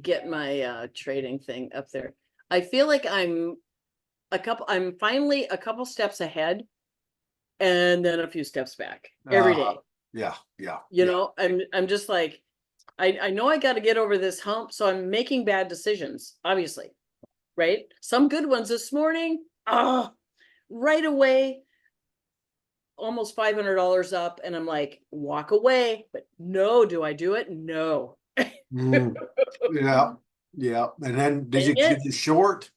get my trading thing up there. I feel like I'm finally a couple steps ahead and then a few steps back every day. Yeah, yeah. You know, I'm just like, I know I got to get over this hump, so I'm making bad decisions, obviously, right? Some good ones this morning. Right away, almost $500 up, and I'm like, walk away. But no, do I do it? No. Mm, yeah, yeah. And then did Dang you it. get you short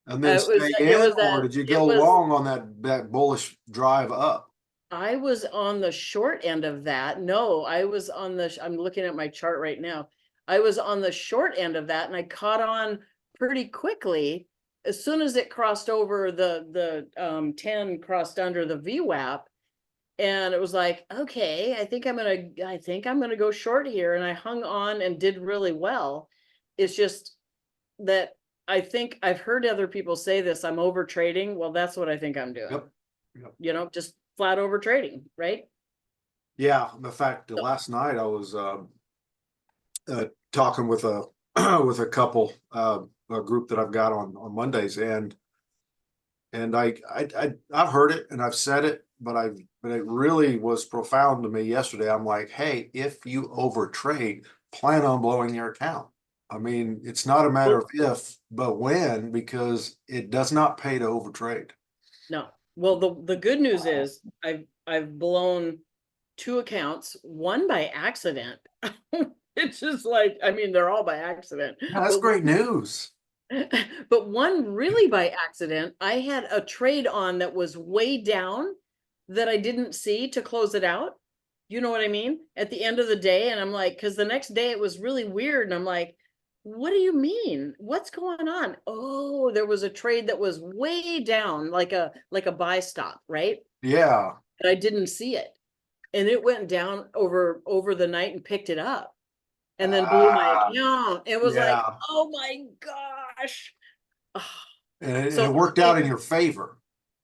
and then stay It in, was or that did you it go was long on that bullish drive up? I was on the short end of that. No, I was on I'm looking at my chart right now. I was on the short end of that, and I caught on pretty quickly as soon as it crossed over the 10 crossed under the VWAP, and it was like, okay, I think I'm gonna go short here, and I hung on and did really well. It's just that I think I've heard other people say this, I'm over trading. Well, that's what I think I'm doing. Yep. Yep. You know, just flat over trading, right? Yeah. In fact, So, last night I was talking with a with a couple, a group that I've got on Mondays, and I've heard it and I've said it, but it really was profound to me yesterday. I'm like, hey, if you overtrade, plan on blowing your account. I mean, it's not a matter of if, but when, because it does not pay to overtrade. no. Well, the good news is I've blown two accounts, one by accident. It's just like, I mean, they're all by accident, Yeah, that's great news. but one really by accident. I had a trade on that was way down that I didn't see to close it out. You know what I mean? At the end of the day, and I'm like, because the next day it was really weird, and I'm like, what do you mean? What's going on? Oh, there was a trade that was way down, like a buy stop, right? Yeah. And I didn't see it, and it went down over the night and picked it up, and then blew my Ah, account. It was like, yeah. oh my gosh. And So it worked out in your favor.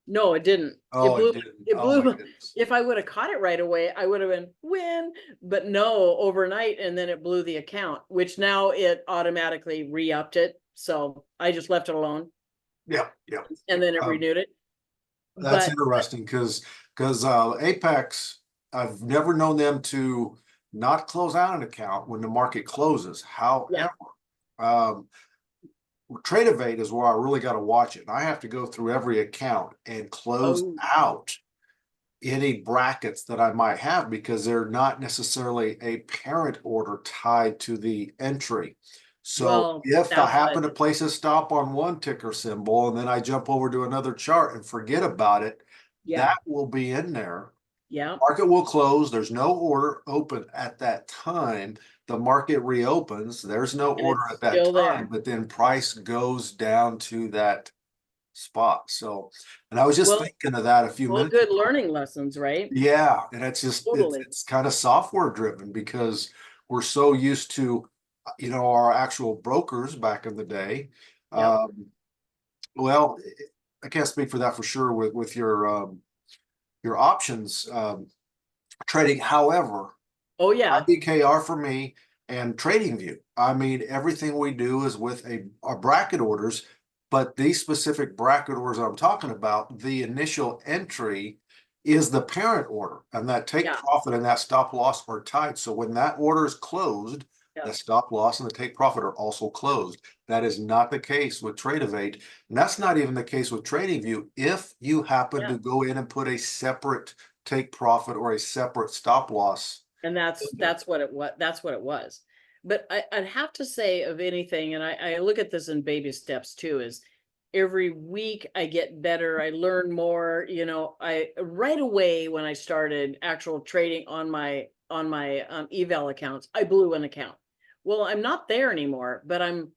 no, it didn't. Oh, it didn't. It Oh my blew. goodness. If I would have caught it right away, I would have been win. But no, overnight, and then it blew the account, which now it automatically re-upped it. So I just left it alone, Yeah, yeah. and then it Um, renewed it. that's But interesting because Apex, I've never known them to not close out an account when the market closes. yeah, However, um, Trade Evade is where I really got to watch it. And I have to go through every account and close oh, out any brackets that I might have because they're not necessarily a parent order tied to the entry. So well, if I that's what I happen to did. place a stop on one ticker symbol and then I jump over to another chart and forget about it, Yeah, that will be in there. yeah, Market will close. There's no order open at that time. The market reopens. There's no and order it's at that still time, there. but then price goes down to that spot. So, and I was just Well, thinking of that a few well, minutes good ago. learning lessons, right? Yeah, and it's just Totally. it's kind of software driven because we're so used to, our actual brokers back in the day. Yep. Um, well, I can't speak for that for sure with your options trading. However, Oh yeah. IBKR for me and TradingView. I mean, everything we do is with a bracket orders, but these specific bracket orders I'm talking about, the initial entry is the parent order, and that take Yeah. profit and that stop loss are tied. So when that order is closed, the Yep. stop loss and the take profit are also closed. That is not the case with Trade Evade, and that's not even the case with TradingView. If you happen Yeah. to go in and put a separate take profit or a separate stop loss And in there. that's what it was. That's what it was. But I'd have to say of anything, and I look at this in baby steps too, is every week I get better. I learn more. You know, I right away when I started actual trading on my eval accounts, I blew an account. Well, I'm not there anymore, but I'm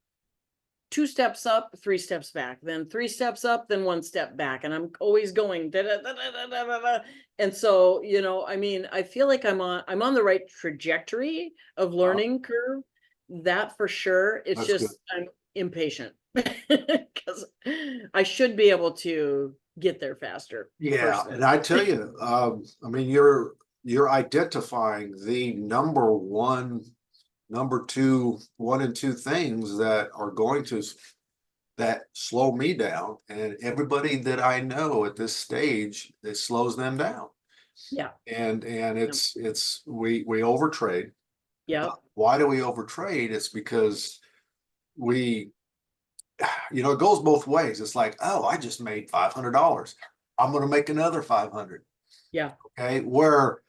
two steps up, three steps back, then three steps up, then one step back. And I'm always going da, da, da, da, da, da, da. And so, you know, I mean, I feel like I'm on the right trajectory of learning curve. That for sure. It's That's good. just I'm impatient because I should be able to get there faster, Yeah, personally. and I tell you, I mean, you're identifying the number one one and two things that are going to that slow me down, and everybody that I know at this stage, it slows them down. Yeah. And Yep. it's we overtrade. Yep. Why do we overtrade? It's because we, it goes both ways. It's like, oh, I just made $500. I'm going to make another 500. Yeah. Okay. Where,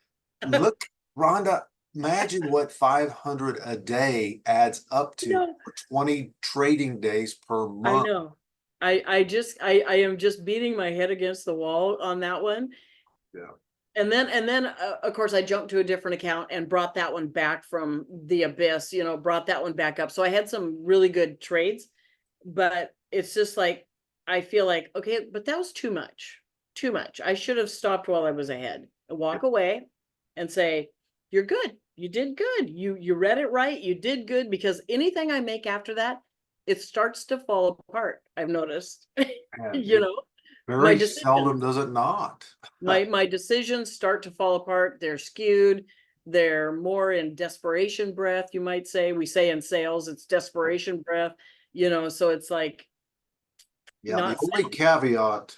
look, Rhonda, imagine what 500 a day adds up to No, for 20 trading days per I month. know. I am just beating my head against the wall on that one. Yeah. And then of course I jumped to a different account and brought that one back from the abyss, brought that one back up. So I had some really good trades, but it's just like, I feel like, okay, but that was too much. Too much. I should have stopped while I was ahead and walk away and say, you're good. You did good. You read it right. You did good, because anything I make after that, it starts to fall apart. I've noticed. And you it know, my very seldom decisions does it not. my decisions start to fall apart. They're skewed. They're more in desperation breath, you might say. We say in sales it's desperation breath, so it's like Yeah. The not only sound. caveat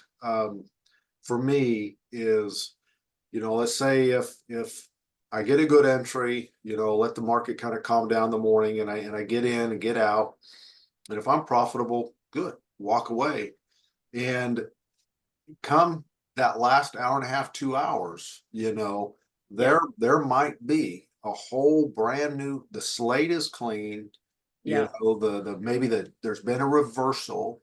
for me is, let's say if I get a good entry, let the market kind of calm down in the morning, and I get in and get out. And if I'm profitable, good, walk away. And come that last hour and a half, 2 hours, Yeah. there might be a whole brand new, the slate is clean, Yeah. maybe there's been a reversal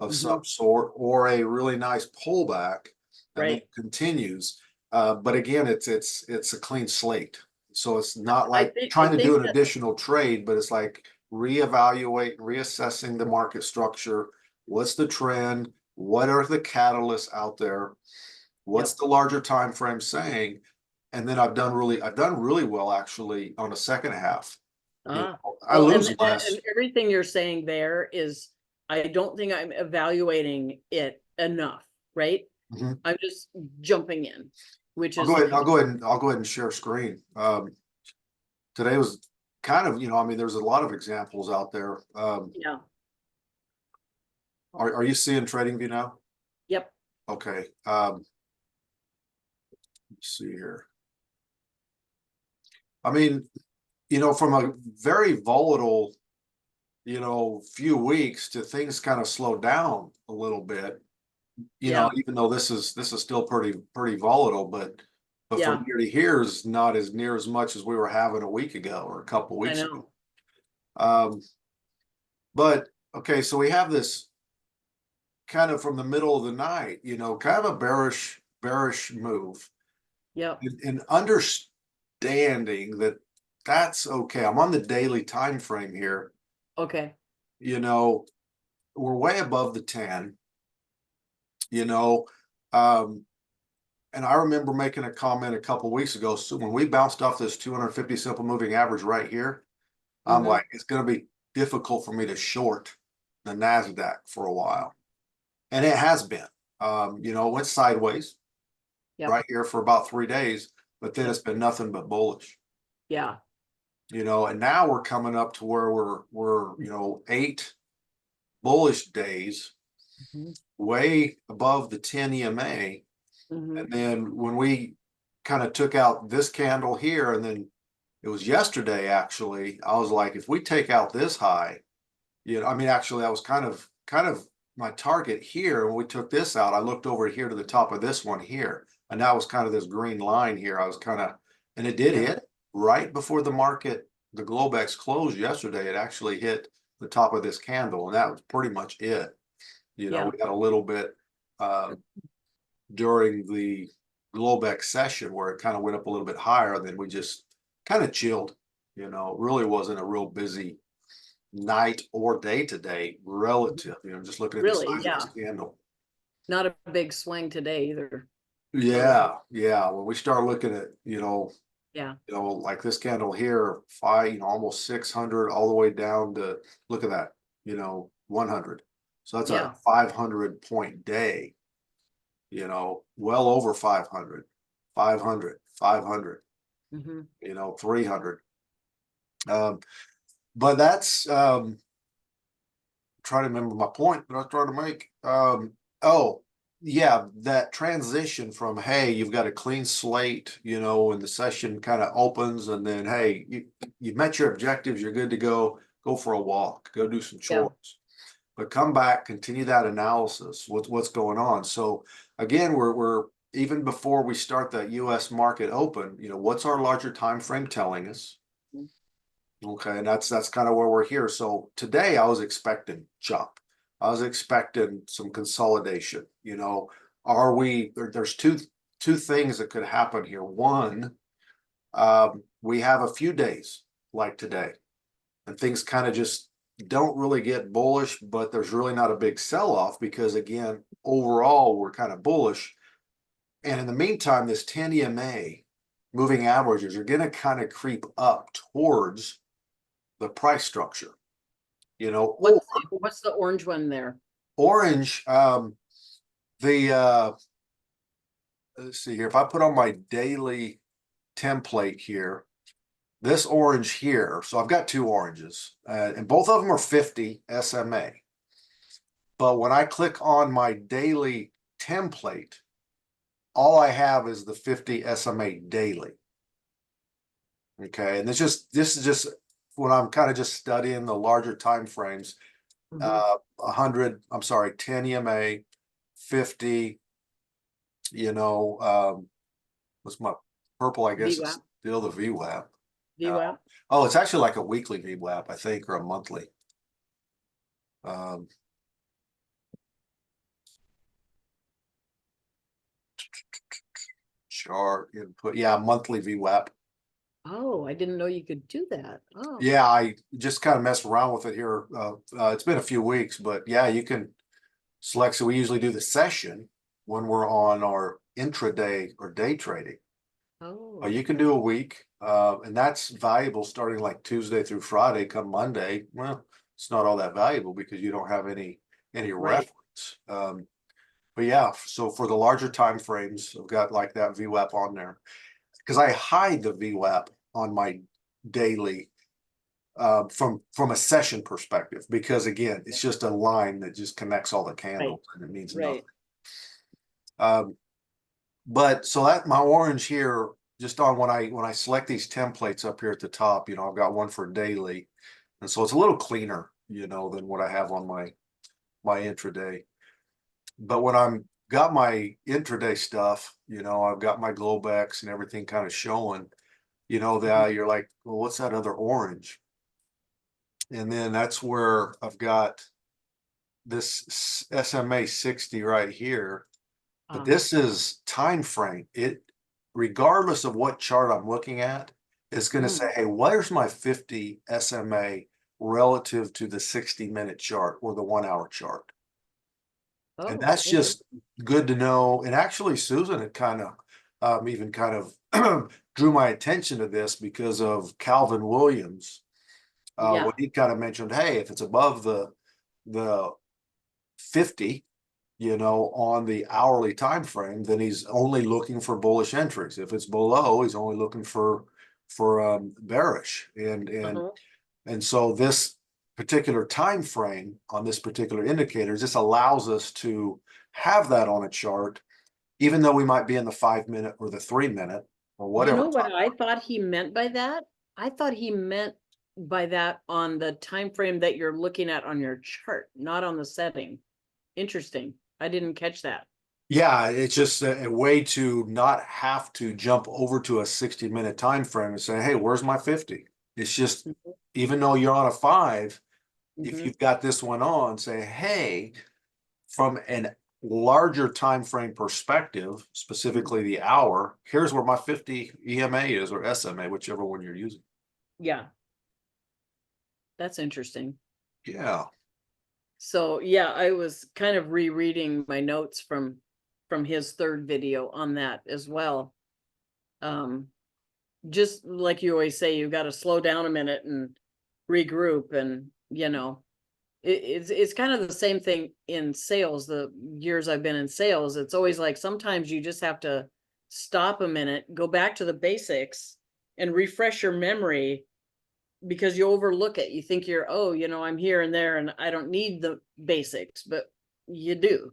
of Hmm. some sort, or a really nice pullback, and then Right. it continues. But again, it's a clean slate. So it's not i like think i trying to do think an that. additional trade, but it's like reevaluate, reassessing the market structure. What's the trend? What are the catalysts out there? What's Yep. the larger time frame saying? And then I've done really well actually on the second half. Ah, I well, lose and less. everything you're saying there is, I don't think I'm evaluating it enough, right? Mhm. I'm just jumping in, which I'll is go ahead. fine. I'll go ahead and share screen. Today was kind of, there's a lot of examples out there. Yeah. Are you seeing TradingView now? Yep. Okay. Let's see here. I mean, from a very volatile, few weeks to things kind of slow down a little bit, Yeah. even though this is still pretty volatile, but from Yeah. here to here is not as near as much as we were having a week ago or a couple I weeks know. ago. Um, but okay, so we have this kind of from the middle of the night, kind of a bearish move, Yep. and understanding that that's okay. I'm on the daily time frame here. Okay. You know, we're way above the 10, you know. Um, and I remember making a comment a couple weeks ago. So when we bounced off this 250 simple moving average right here, I'm Hmm. like, it's going to be difficult for me to short the NASDAQ for a while. And it has been. It went sideways Yep. right here for about 3 days, but then Yep. it's been nothing but bullish. Yeah. And now we're coming up to where we're 8 bullish days, Hmm. way above the 10 EMA. Hmm. And then when we kind of took out this candle here, and then it was yesterday actually, I was like, if we take out this high, actually that was kind of my target here. When we took this out, I looked over here to the top of this one here, and that was kind of this green line here. I was kind of, and it did Yep. hit right before the Globex closed yesterday. It actually hit the top of this candle, and that was pretty much it. Yeah. We had a little bit during the Globex session where it kind of went up a little bit higher, then we just kind of chilled. It really wasn't a real busy night or day today relative, just looking at the Really. size of this Yeah. candle. Not a big swing today either. So Yeah, yeah. When we start looking at, yeah. like this candle here, almost 600 all the way down to, look at that, 100. So that's a Yeah. 500 point day, well over 500, 500, 500, Hmm. 300. But that's trying to remember my point that I was trying to make. Oh, yeah, that transition from, hey, you've got a clean slate, and the session kind of opens, and then, hey, you've met your objectives, you're good to go for a walk, go do some Yeah. chores, but come back, continue that analysis. What's going on? So again, we're even before we start the U.S. market open, what's our larger time frame telling us? Okay, and that's kind of where we're here. So today I was expecting jump. I was expecting some consolidation. There's two things that could happen here. One, we have a few days like today, and things kind of just don't really get bullish, but there's really not a big sell-off because again, overall we're kind of bullish. And in the meantime, this 10 EMA moving averages are going to kind of creep up towards the price structure, or What's the orange one there? orange. The let's see here. If I put on my daily template here, this orange here. So I've got two oranges, and both of them are 50 SMA. But when I click on my daily template, all I have is the 50 SMA daily. Okay, and this is just when I'm kind of just studying the larger time frames. 100, I'm sorry, 10 EMA, 50, what's my purple, I guess it's VWAP. still the VWAP. VWAP. Oh, it's actually like a weekly VWAP, I think, or a monthly. Chart input, yeah, monthly VWAP. Oh, I didn't know you could do that. Oh, Yeah, I just kind of messed around with it here. It's been a few weeks, but yeah, you can select. So we usually do the session when we're on our intraday or day trading. oh, You can do a week, and that's valuable starting like Tuesday through Friday. Come Monday, well, it's not all that valuable because you don't have any right. reference. But yeah, so for the larger time frames, I've got like that VWAP on there because I hide the VWAP on my daily from a session perspective because again, it's just a line that just connects all the candles Right. and it means nothing. Right. But so that my orange here, just on when I select these templates up here at the top, I've got one for daily, and so it's a little cleaner, than what I have on my intraday. But when I'm got my intraday stuff, I've got my Globex and everything kind of showing, that you're like, well, what's that other orange? And then that's where I've got this SMA 60 right here. But this is time frame. It, regardless of what chart I'm looking at, it's going to say, hey, where's my 50 SMA relative to the 60-minute chart or the 1 hour chart? And Oh, that's just good to know. And actually, Susan had kind of even kind of drew my attention to this because of Calvin Williams. yeah. What he kind of mentioned, hey, if it's above the 50, on the hourly time frame, then he's only looking for bullish entries. If it's below, he's only looking for bearish. And so this particular time frame on this particular indicator just allows us to have that on a chart, even though we might be in the 5 minute or the 3 minute or You whatever. know what I thought he meant by that? I thought he meant by that on the time frame that you're looking at on your chart, not on the setting. Interesting. I didn't catch that. Yeah, it's just a way to not have to jump over to a 60-minute time frame and say, hey, where's my 50? It's just, even though you're on a 5, if you've got this one on, say, hey, from an larger time frame perspective, specifically the hour, here's where my 50 EMA is, or SMA, whichever one you're using. Yeah. That's interesting. Yeah. So yeah, I was kind of rereading my notes from his third video on that as well. Just like you always say, you got to slow down a minute and regroup, and it's kind of the same thing in sales. The years I've been in sales, it's always like sometimes you just have to stop a minute, go back to the basics, and refresh your memory because you overlook it. You think you're, oh, you know, I'm here and there and I don't need the basics, but you do,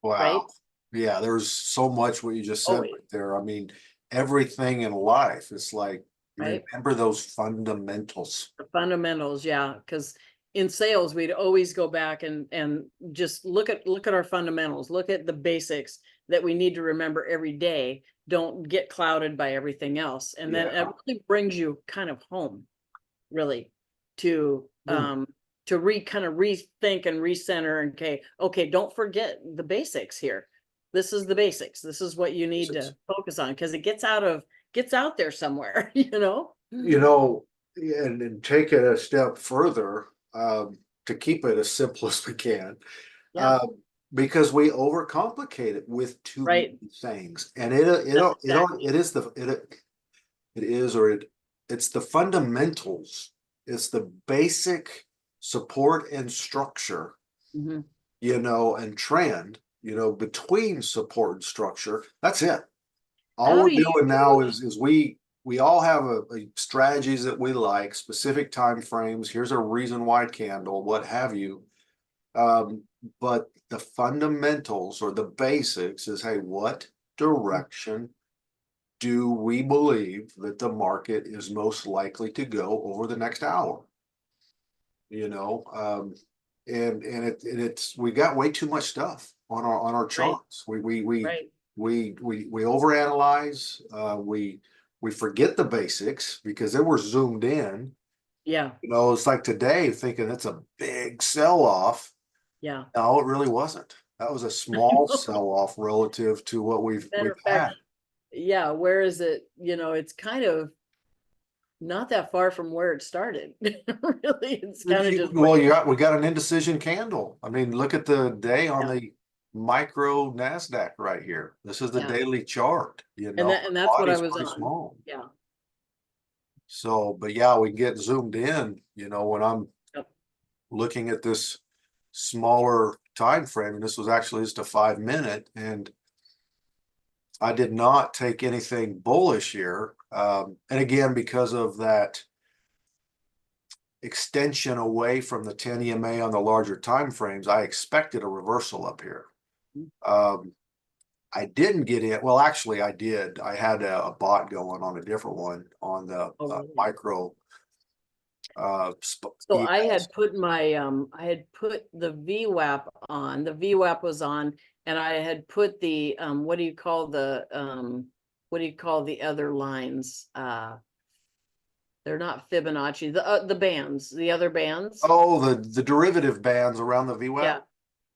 right? Wow. Yeah, there's so much what you just said Always, right there. I mean, everything in life, it's like, right? remember those fundamentals. The fundamentals, yeah, because in sales, we'd always go back and just look at our fundamentals, look at the basics that we need to remember every day. Don't get clouded by everything else. And then Yeah. it really brings you kind of home, really, to Hmm. kind of rethink and recenter and okay, don't forget the basics here. This is the basics. This is what you need to focus on because it gets out there somewhere, you know? You know, and take it a step further, to keep it as simple as we can. Yeah, Um, because we overcomplicate it with too many right. things, and it is it is or it's the fundamentals. It's the basic support and structure, Mhm. and trend, between support and structure. That's it. All How we're do you doing now is we all have a strategies that we like, specific time frames. Here's a reason why candle, what have you. Um, but the fundamentals or the basics is, hey, what direction do we believe that the market is most likely to go over the next hour? You know, it's we got way too much stuff on our right, charts. We right. we overanalyze. We forget the basics because then we're zoomed in. Yeah, It's like today thinking it's a big sell off. yeah. No, it really wasn't. That was a small sell off relative to what Matter we've of fact, had. yeah, where is it? You know, it's kind of not that far from where it started. Really, it's kind of just Well, we got an indecision candle. I mean, look at the day on yeah, the micro NASDAQ right here. This is the yeah. daily chart, And the that's what I body's was pretty on. small. Yeah. So, but yeah, we get zoomed in, when I'm Yep. looking at this smaller time frame, and this was actually just a 5 minute, and I did not take anything bullish here. And again, because of that extension away from the 10 EMA on the larger time frames, I expected a reversal up here. Um, I didn't get in. Well, actually, I did. I had a bot going on a different one on the Oh, really? micro So EMAs. I had put the VWAP on. The VWAP was on, and I had put the what do you call the other lines? They're not Fibonacci, the bands, the other bands. Oh, the derivative bands around the VWAP. Yeah.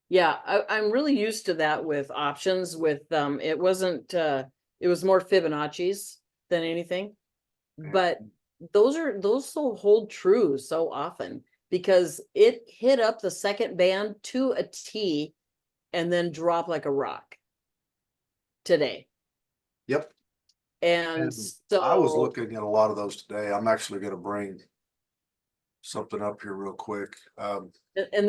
Yeah, I'm really used to that with options with it wasn't it was more Fibonacci's than anything. But those still hold true so often because it hit up the second band to a T and then dropped like a rock today. Yep. And And I was so looking at a lot of those today. I'm actually going to bring something up here real quick. and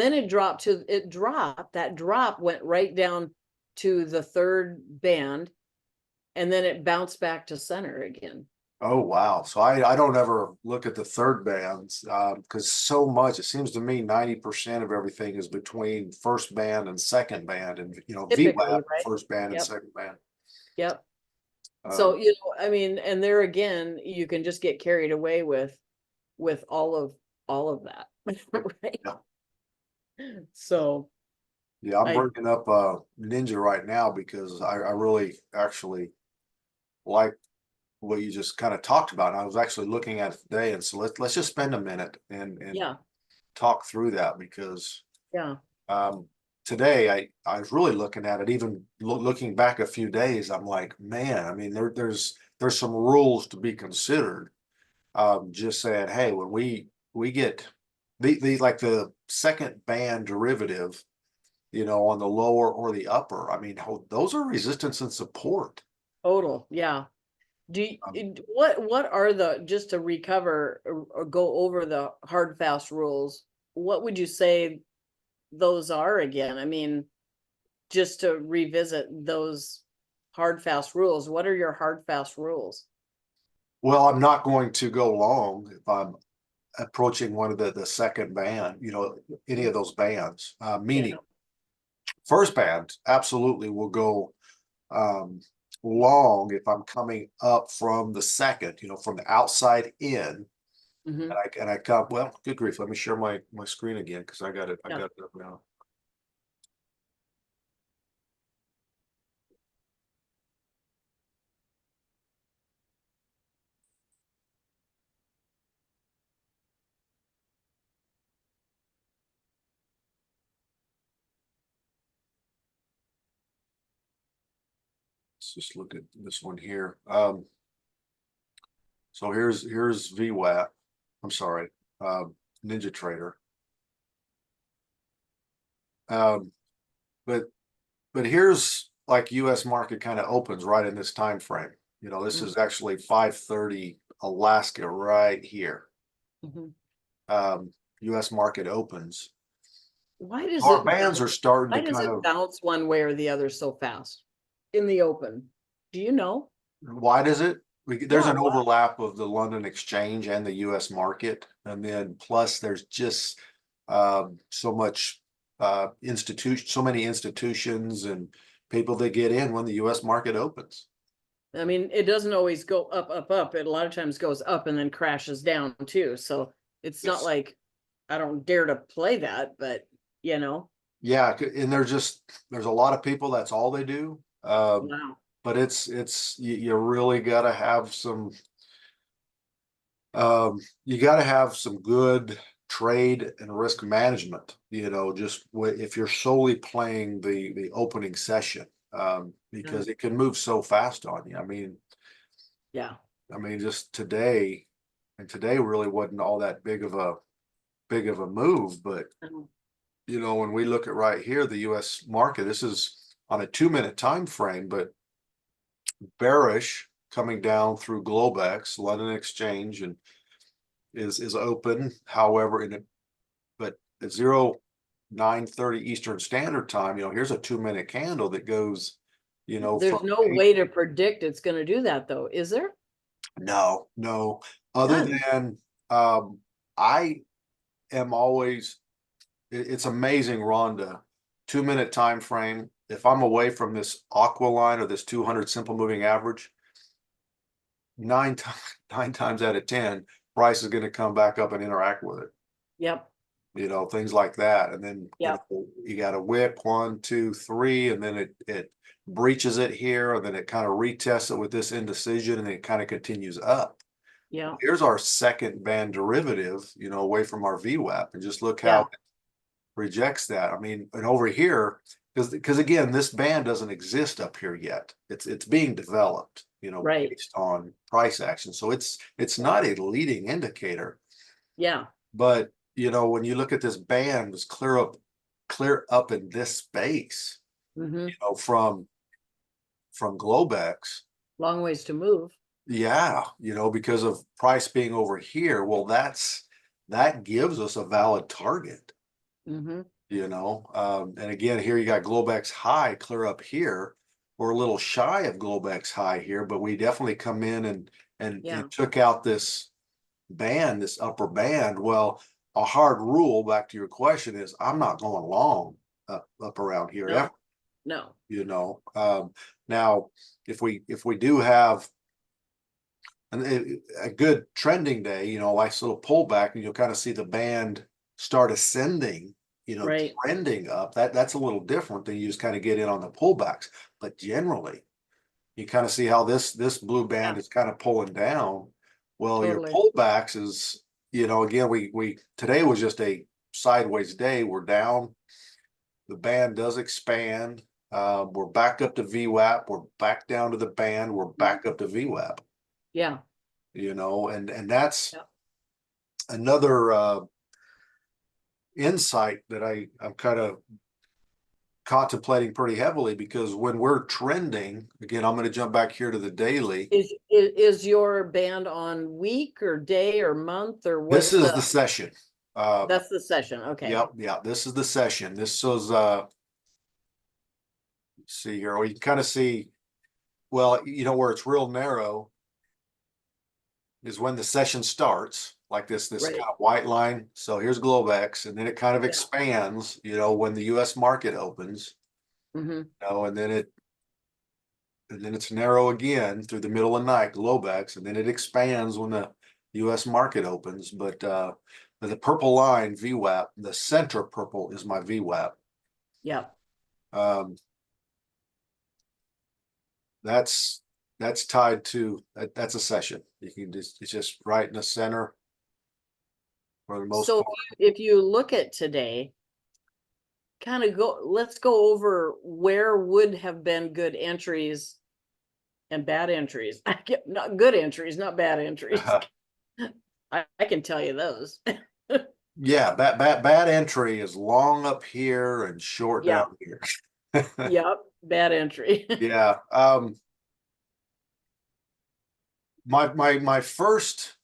then that drop went right down to the third band and then it bounced back to center again. Oh, wow. So I don't ever look at the third bands, because so much, it seems to me 90% of everything is between first band and second band and, Typically, VWAP, right? first band and Yep. second band. Yep. So, Um, I mean, and there again, you can just get carried away with all of that. Right. yeah, So yeah, I'm I bringing up Ninja right now because I really actually like what you just kind of talked about. And I was actually looking at it today, and so let's just spend a minute and yeah, talk through that because yeah, Um, today, I was really looking at it, even looking back a few days, I'm like, man, I mean, there's some rules to be considered. Just saying, hey, when we get the like the second band derivative, on the lower or the upper, I mean, those are resistance and support. total. Yeah. Do you, Um, what are the just to recover or go over the hard fast rules? What would you say those are again? I mean, just to revisit those hard fast rules. What are your hard fast rules? well, I'm not going to go long if I'm approaching one of the second band, any of those bands, meaning Yeah. first band absolutely will go long if I'm coming up from the second, from the outside in. Mhm. And I come, well, good grief, let me share my screen again because I got it Yeah. up now. Let's just look at this one here. So here's VWAP. I'm sorry, Ninja Trader. Um, but here's like US market kind of opens right in this time frame. This Mm. is actually 5:30 Alaska right here. Mhm. US market opens. Why does Our it bands are bounce? starting Why to does kind it of, bounce one way or the other so fast in the open? Do you know? why does it? There's Yeah, an why? overlap of the London Exchange and the US market. And then plus there's just so much so many institutions and people that get in when the US market opens. I mean, it doesn't always go up, up, up. It a lot of times goes up and then crashes down too. So it's not Yes. like I don't dare to play that, but you know, Yeah, and there's a lot of people that's all they do. wow. But you really gotta have you got to have some good trade and risk management, just if you're solely playing the opening session, Mm. because it can move so fast on you. Yeah. Just today, and today really wasn't all that big of a move, but Um, when we look at right here, the US market, this is on a 2-minute time frame, but bearish coming down through Globex, London Exchange, and is open. However, but at 09:30 Eastern Standard Time, here's a 2-minute candle that goes, There's from no eight. way to predict it's going to do that though, is there? No, other None. than I am always, it's amazing, Rhonda, 2-minute time frame. If I'm away from this aqua line or this 200 simple moving average, nine times 9 times out of 10, price is going to come back up and interact with it. Yep. Things like that. And then, Yep. you got a wick 1, 2, 3, and then it breaches it here, and then it kind of retests it with this indecision, and it kind of continues up. Yeah. Here's our second band derivative, away from our VWAP, and just look how Yeah. it rejects that. And over here, because again, this band doesn't exist up here yet. It's being developed, Right. based on price action. So it's not a leading indicator. Yeah. But when you look at this band, it's clear up in this space, Hmm. from Globex. Long ways to move. Yeah, because of price being over here. Well, that gives us a valid target, Hmm. and again, here you got Globex high clear up here. We're a little shy of Globex high here, but we definitely come in Yeah. and took out this band, this upper band. Well, a hard rule, back to your question, is I'm not going long up around here ever, No. No. you know. Now, if we do have a good trending day, nice little pullback, and you'll kind of see the band start ascending, Right. trending up. That's a little different than you just kind of get in on the pullbacks. But generally, you kind of see how this blue band Yeah. is kind of pulling down. Well, your Totally. pullbacks is, again, we today was just a sideways day. We're down. The band does expand. We're back up to VWAP. We're back down to the band. We're back up to VWAP. Yeah. And that's Yeah. another insight that I'm kind of contemplating pretty heavily, because when we're trending, again, I'm going to jump back here to the daily. Is your band on week or day or month or This what's is the, the session. that's the session. Okay. Yep, yeah, this is the session. This was see here, we can kind of see, well, where it's real narrow is when the session starts. like this Right. kind of white line. So here's Globex, and then it kind of Yeah. expands, when the US market opens, Hmm. and then it's narrow again through the middle of the night, Globex, and then it expands when the US market opens. But the purple line VWAP, the center purple is my VWAP. Yeah. Um, that's tied to that's a session. You can just it's just right in the center for the most So part. if you look at today, let's go over where would have been good entries and bad entries. I get not good entries, not bad entries. I can tell you those. Yeah, bad entry is long up here and short Yeah. down here. Yep. Bad entry. Yeah. My first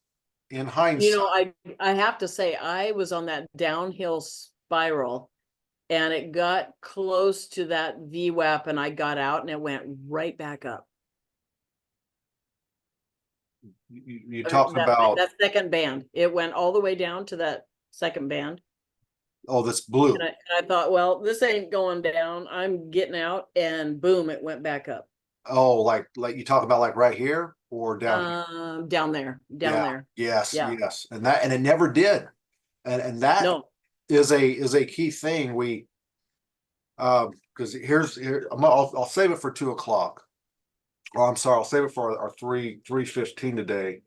in hindsight. I have to say I was on that downhill spiral and it got close to that VWAP and I got out and it went right back up. You talk That about, second band, it went all the way down to that second band. oh, this blue. And I thought, well, this ain't going down. I'm getting out, and boom, it went back up. Oh, like you talk about like right here or down here. Down there, Yeah, yes, yeah. yes. And it never did. And that No, is a key thing. Because I'll save it for 2 o'clock. Oh, I'm sorry, I'll save it for our 3:15 today.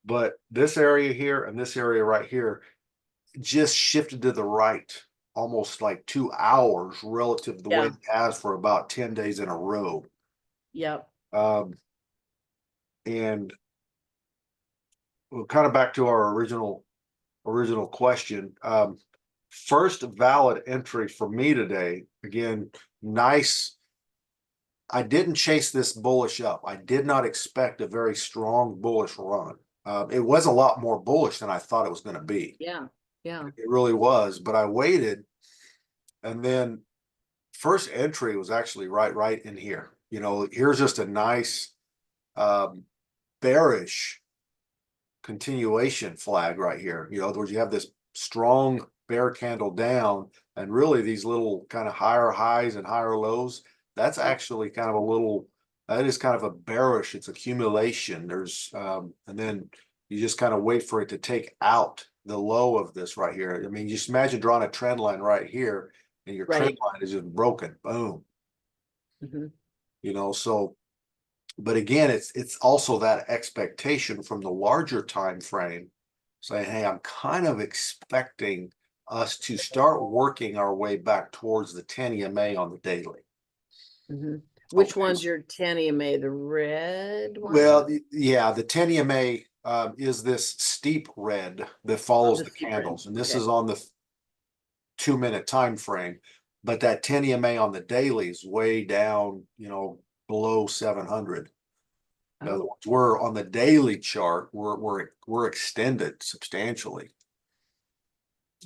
But this area here and this area right here just shifted to the right almost like 2 hours relative to the way yeah, it has for about 10 days in a row. yep, Um, and well, kind of back to our original question. First valid entry for me today. Again, nice. I didn't chase this bullish up. I did not expect a very strong bullish run. It was a lot more bullish than I thought it was going to be. yeah, yeah, It really was. But I waited, and then first entry was actually right in here. Here's just a nice bearish continuation flag right here. In other words, you have this strong bear candle down, and really these little kind of higher highs and higher lows, that's actually kind of that is kind of a bearish, it's accumulation. And then you just kind of wait for it to take out the low of this right here. I mean, just imagine drawing a trend line right here, and your trend right. line is just broken. Boom. Hmm. So but again, it's also that expectation from the larger time frame saying, hey, I'm kind of expecting us to start working our way back towards the 10 EMA on the daily. Hmm. Which Okay. one's your 10 EMA? The red Well, one? yeah, the 10 EMA is this steep red that Oh, follows the the steep red. candles, and this Okay. is on the 2-minute time frame. But that 10 EMA on the daily is way down, below 700. In other Oh, words, we're on the daily chart, we're extended substantially.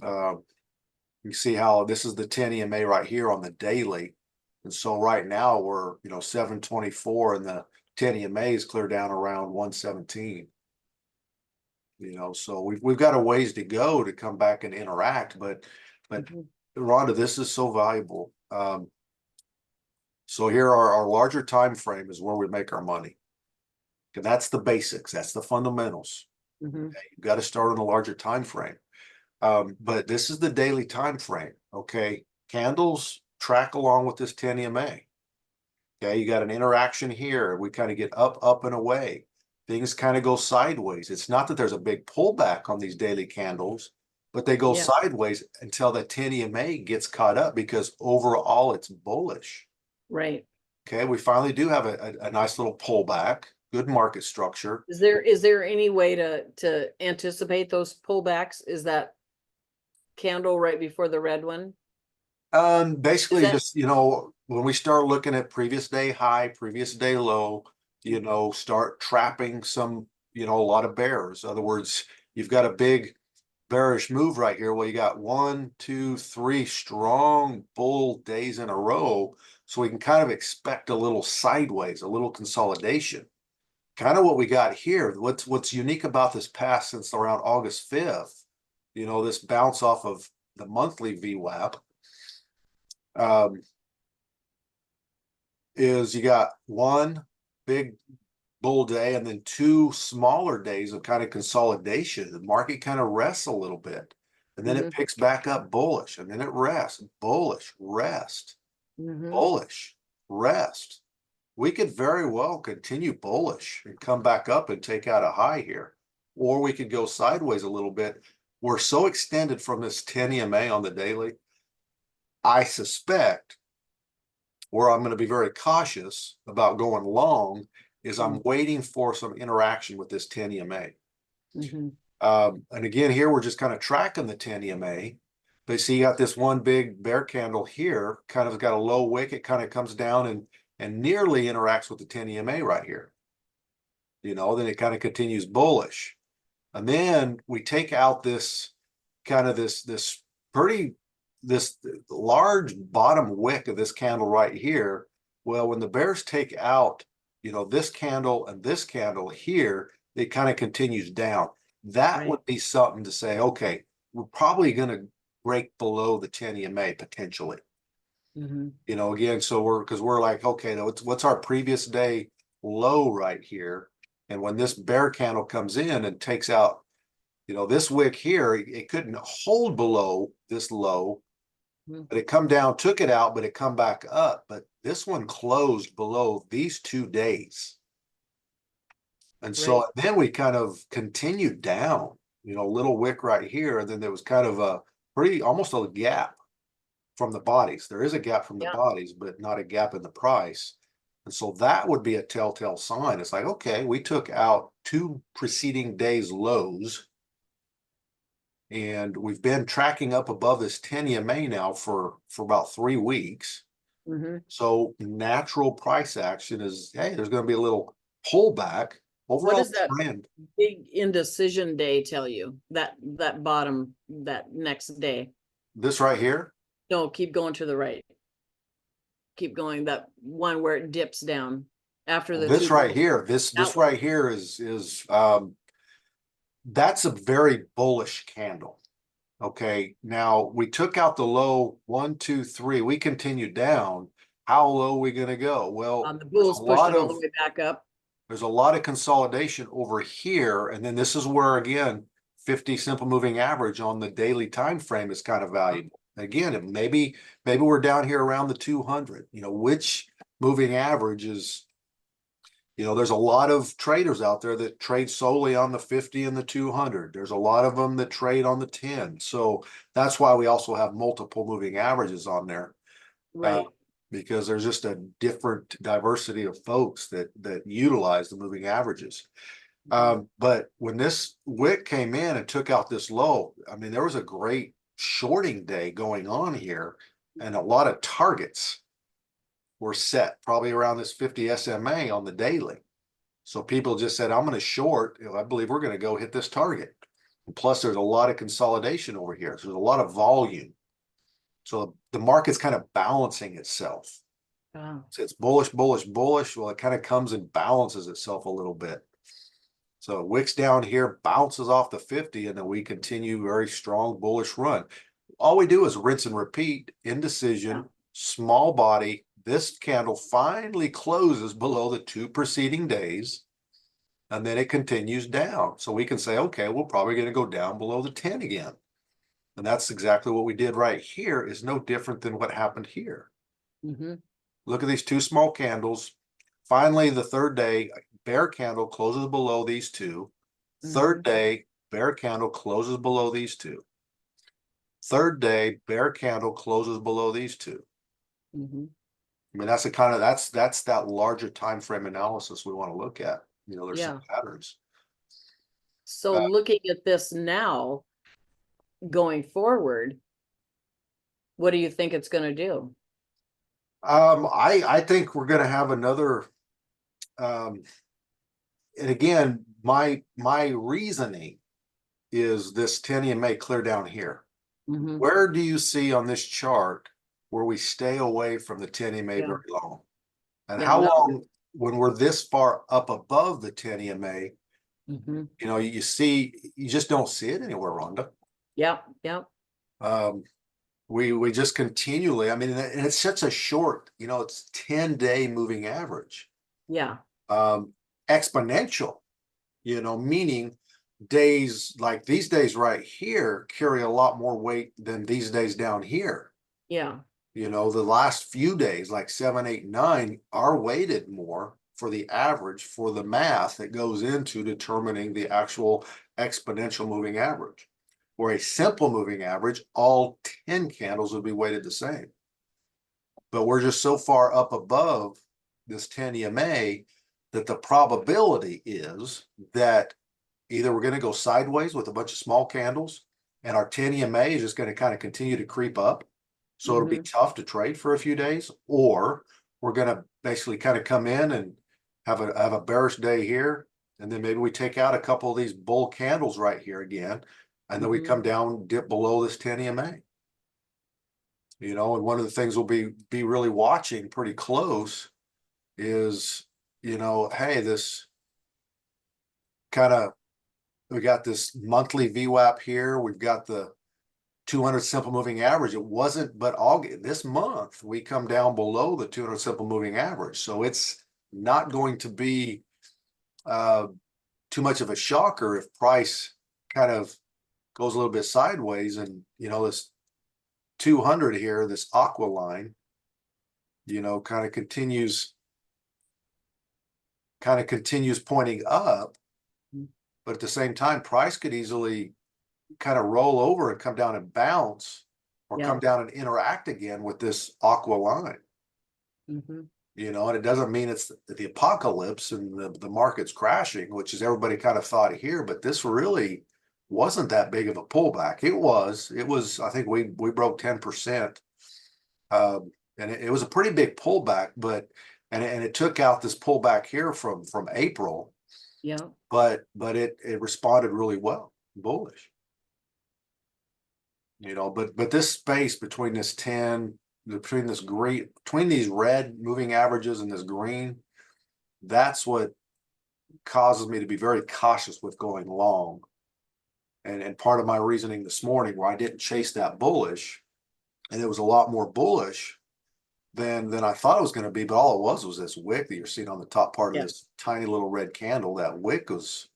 You see how this is the 10 EMA right here on the daily. And so right now we're, 724, and the 10 EMA is clear down around 117. So we've got a ways to go to come back and interact, but mhm. Rhonda, this is so valuable. So here our larger time frame is where we make our money. And that's the basics, that's the fundamentals. Mhm. Okay? You've got to start on a larger time frame. But this is the daily time frame. Okay, candles track along with this 10 EMA. Okay, you got an interaction here. We kind of get up and away. Things kind of go sideways. It's not that there's a big pullback on these daily candles, but they go Yeah, sideways until that 10 EMA gets caught up because overall it's bullish. right. Okay, we finally do have a nice little pullback, good market structure. Is there any way to anticipate those pullbacks? Is that candle right before the red one? Is Basically that just, when we start looking at previous day high, previous day low, start trapping some, a lot of bears. In other words, you've got a big bearish move right here. Well, you got 1, 2, 3 strong bull days in a row. So we can kind of expect a little sideways, a little consolidation. kind of what we got here. What's unique about this pass since around August 5th, this bounce off of the monthly VWAP, is you got one big bull day and then two smaller days of kind of consolidation. The market kind of rests a little bit, and then it picks back up bullish, and then it rests, bullish, rest, bullish, rest. We could very well continue bullish and come back up and take out a high here, or we could go sideways a little bit. We're so extended from this 10 EMA on the daily. I suspect where I'm going to be very cautious about going long is I'm waiting for some interaction with this 10 EMA. And again, here we're just kind of tracking the 10 EMA. But you see, you got this one big bear candle here, kind of got a low wick. It kind of comes down and nearly interacts with the 10 EMA right here. Then it kind of continues bullish. And then we take out this kind of this large bottom wick of this candle right here. Well, when the bears take out, this candle and this candle here, it kind of continues down. That would be something to say, okay, we're probably going to break below the 10 EMA potentially. Again, so because we're like, okay, what's our previous day low right here? And when this bear candle comes in and takes out, this wick here, it couldn't hold below this low, but it come down, took it out, but it come back up. But this one closed below these 2 days. And so then we kind of continued down, little wick right here. And then there was kind of almost a gap from the bodies. There is a gap from the bodies, but not a gap in the price. And so that would be a telltale sign. It's like, okay, we took out 2 preceding days lows, and we've been tracking up above this 10 EMA now for about 3 weeks. So natural price action is, hey, there's going to be a little pullback. Overall what does that trend, big indecision day tell you? That bottom, that next day? this right here? No, keep going to the right. Keep going, that one where it dips down after the This right here, this right here is that's a very bullish candle. Okay, now we took out the low 1, 2, 3. We continued down. How low are we going to go? Well, the bull's pushing all the way back up. There's a lot of consolidation over here, and then this is where again 50 simple moving average on the daily time frame is kind of valuable. Again, maybe we're down here around the 200. Which moving average is, there's a lot of traders out there that trade solely on the 50 and the 200. There's a lot of them that trade on the 10. So that's why we also have multiple moving averages on there. Because there's just a different diversity of folks that utilize the moving averages. But when this wick came in and took out this low, I mean, there was a great shorting day going on here, and a lot of targets were set probably around this 50 SMA on the daily. So people just said, I'm going to short. I believe we're going to go hit this target. And plus, there's a lot of consolidation over here. So there's a lot of volume. So the market's kind of balancing itself. So it's bullish, bullish, bullish. Well, it kind of comes and balances itself a little bit. So wicks down here, bounces off the 50, and then we continue very strong bullish run. All we do is rinse and repeat, indecision, small body. This candle finally closes below the 2 preceding days, and then it continues down. So we can say, okay, we're probably going to go down below the 10 again. And that's exactly what we did right here. Is no different than what happened here. Look at these 2 small candles. Finally, the 3rd day, bear candle closes below these 2. 3rd day, bear candle closes below these 2. 3rd day, bear candle closes below these 2. I mean, that's the kind of that's that larger time frame analysis we want to look at. There's some patterns. So looking at this now, going forward, what do you think it's going to do? I think we're going to have another. And again, my reasoning is this 10 EMA clear down here. Where do you see on this chart where we stay away from the 10 EMA very long? And how long when we're this far up above the 10 EMA, Mhm. you know, you see, you just don't see it anywhere, Rhonda. Yep, yep, Um, we just continually, I mean, and it's such a short, you know, it's 10-day moving average, yeah, um, exponential, you know, meaning days like these days right here carry a lot more weight than these days down here. yeah, You know, the last few days, like 7, 8, 9, are weighted more for the average for the math that goes into determining the actual exponential moving average. Or a simple moving average, all 10 candles would be weighted the same. But we're just so far up above this 10 EMA that the probability is that either we're going to go sideways with a bunch of small candles and our 10 EMA is just going to kind of continue to creep up. So it'll be mhm, tough to trade for a few days, or we're going to basically kind of come in and have a bearish day here. And then maybe we take out a couple of these bull candles right here again. And then we mhm, come down, dip below this 10 EMA. You know, and one of the things we'll be really watching pretty close is, you know, hey, this kind of, we got this monthly VWAP here. We've got the 200 simple moving average. It wasn't, but August, this month, we come down below the 200 simple moving average. So it's not going to be uh, too much of a shocker if price kind of goes a little bit sideways. And, you know, this 200 here, this aqua line, you know, kind of continues pointing up. mm, But at the same time, price could easily kind of roll over and come down and bounce or come yep, down and interact again with this aqua line. mhm, You know, and it doesn't mean it's the apocalypse and the market's crashing, which is everybody kind of thought here, but this really wasn't that big of a pullback. It was, I think we broke 10%. And it was a pretty big pullback, but and it took out this pullback here from April, yep, but it responded really well, bullish. You know, but this space between this 10, between this green, between these red moving averages and this green, that's what causes me to be very cautious with going long. And part of my reasoning this morning where I didn't chase that bullish, and it was a lot more bullish than I thought it was going to be, but all it was this wick that you're seeing on the top part of yeah, this tiny little red candle. That wick was,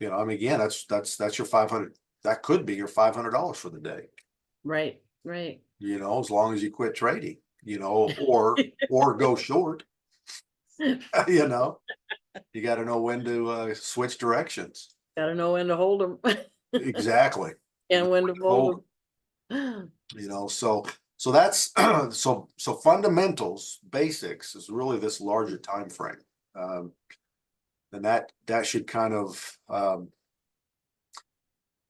you know, I mean, again, that's your 500. That could be your $500 for the day. right, right. You know, as long as you quit trading, you know, or go short. You know, you got to know when to switch directions. Gotta know when to hold them Exactly. and when to Hold, fold them. you know, so that's so fundamentals, basics is really this larger time frame. And that should kind of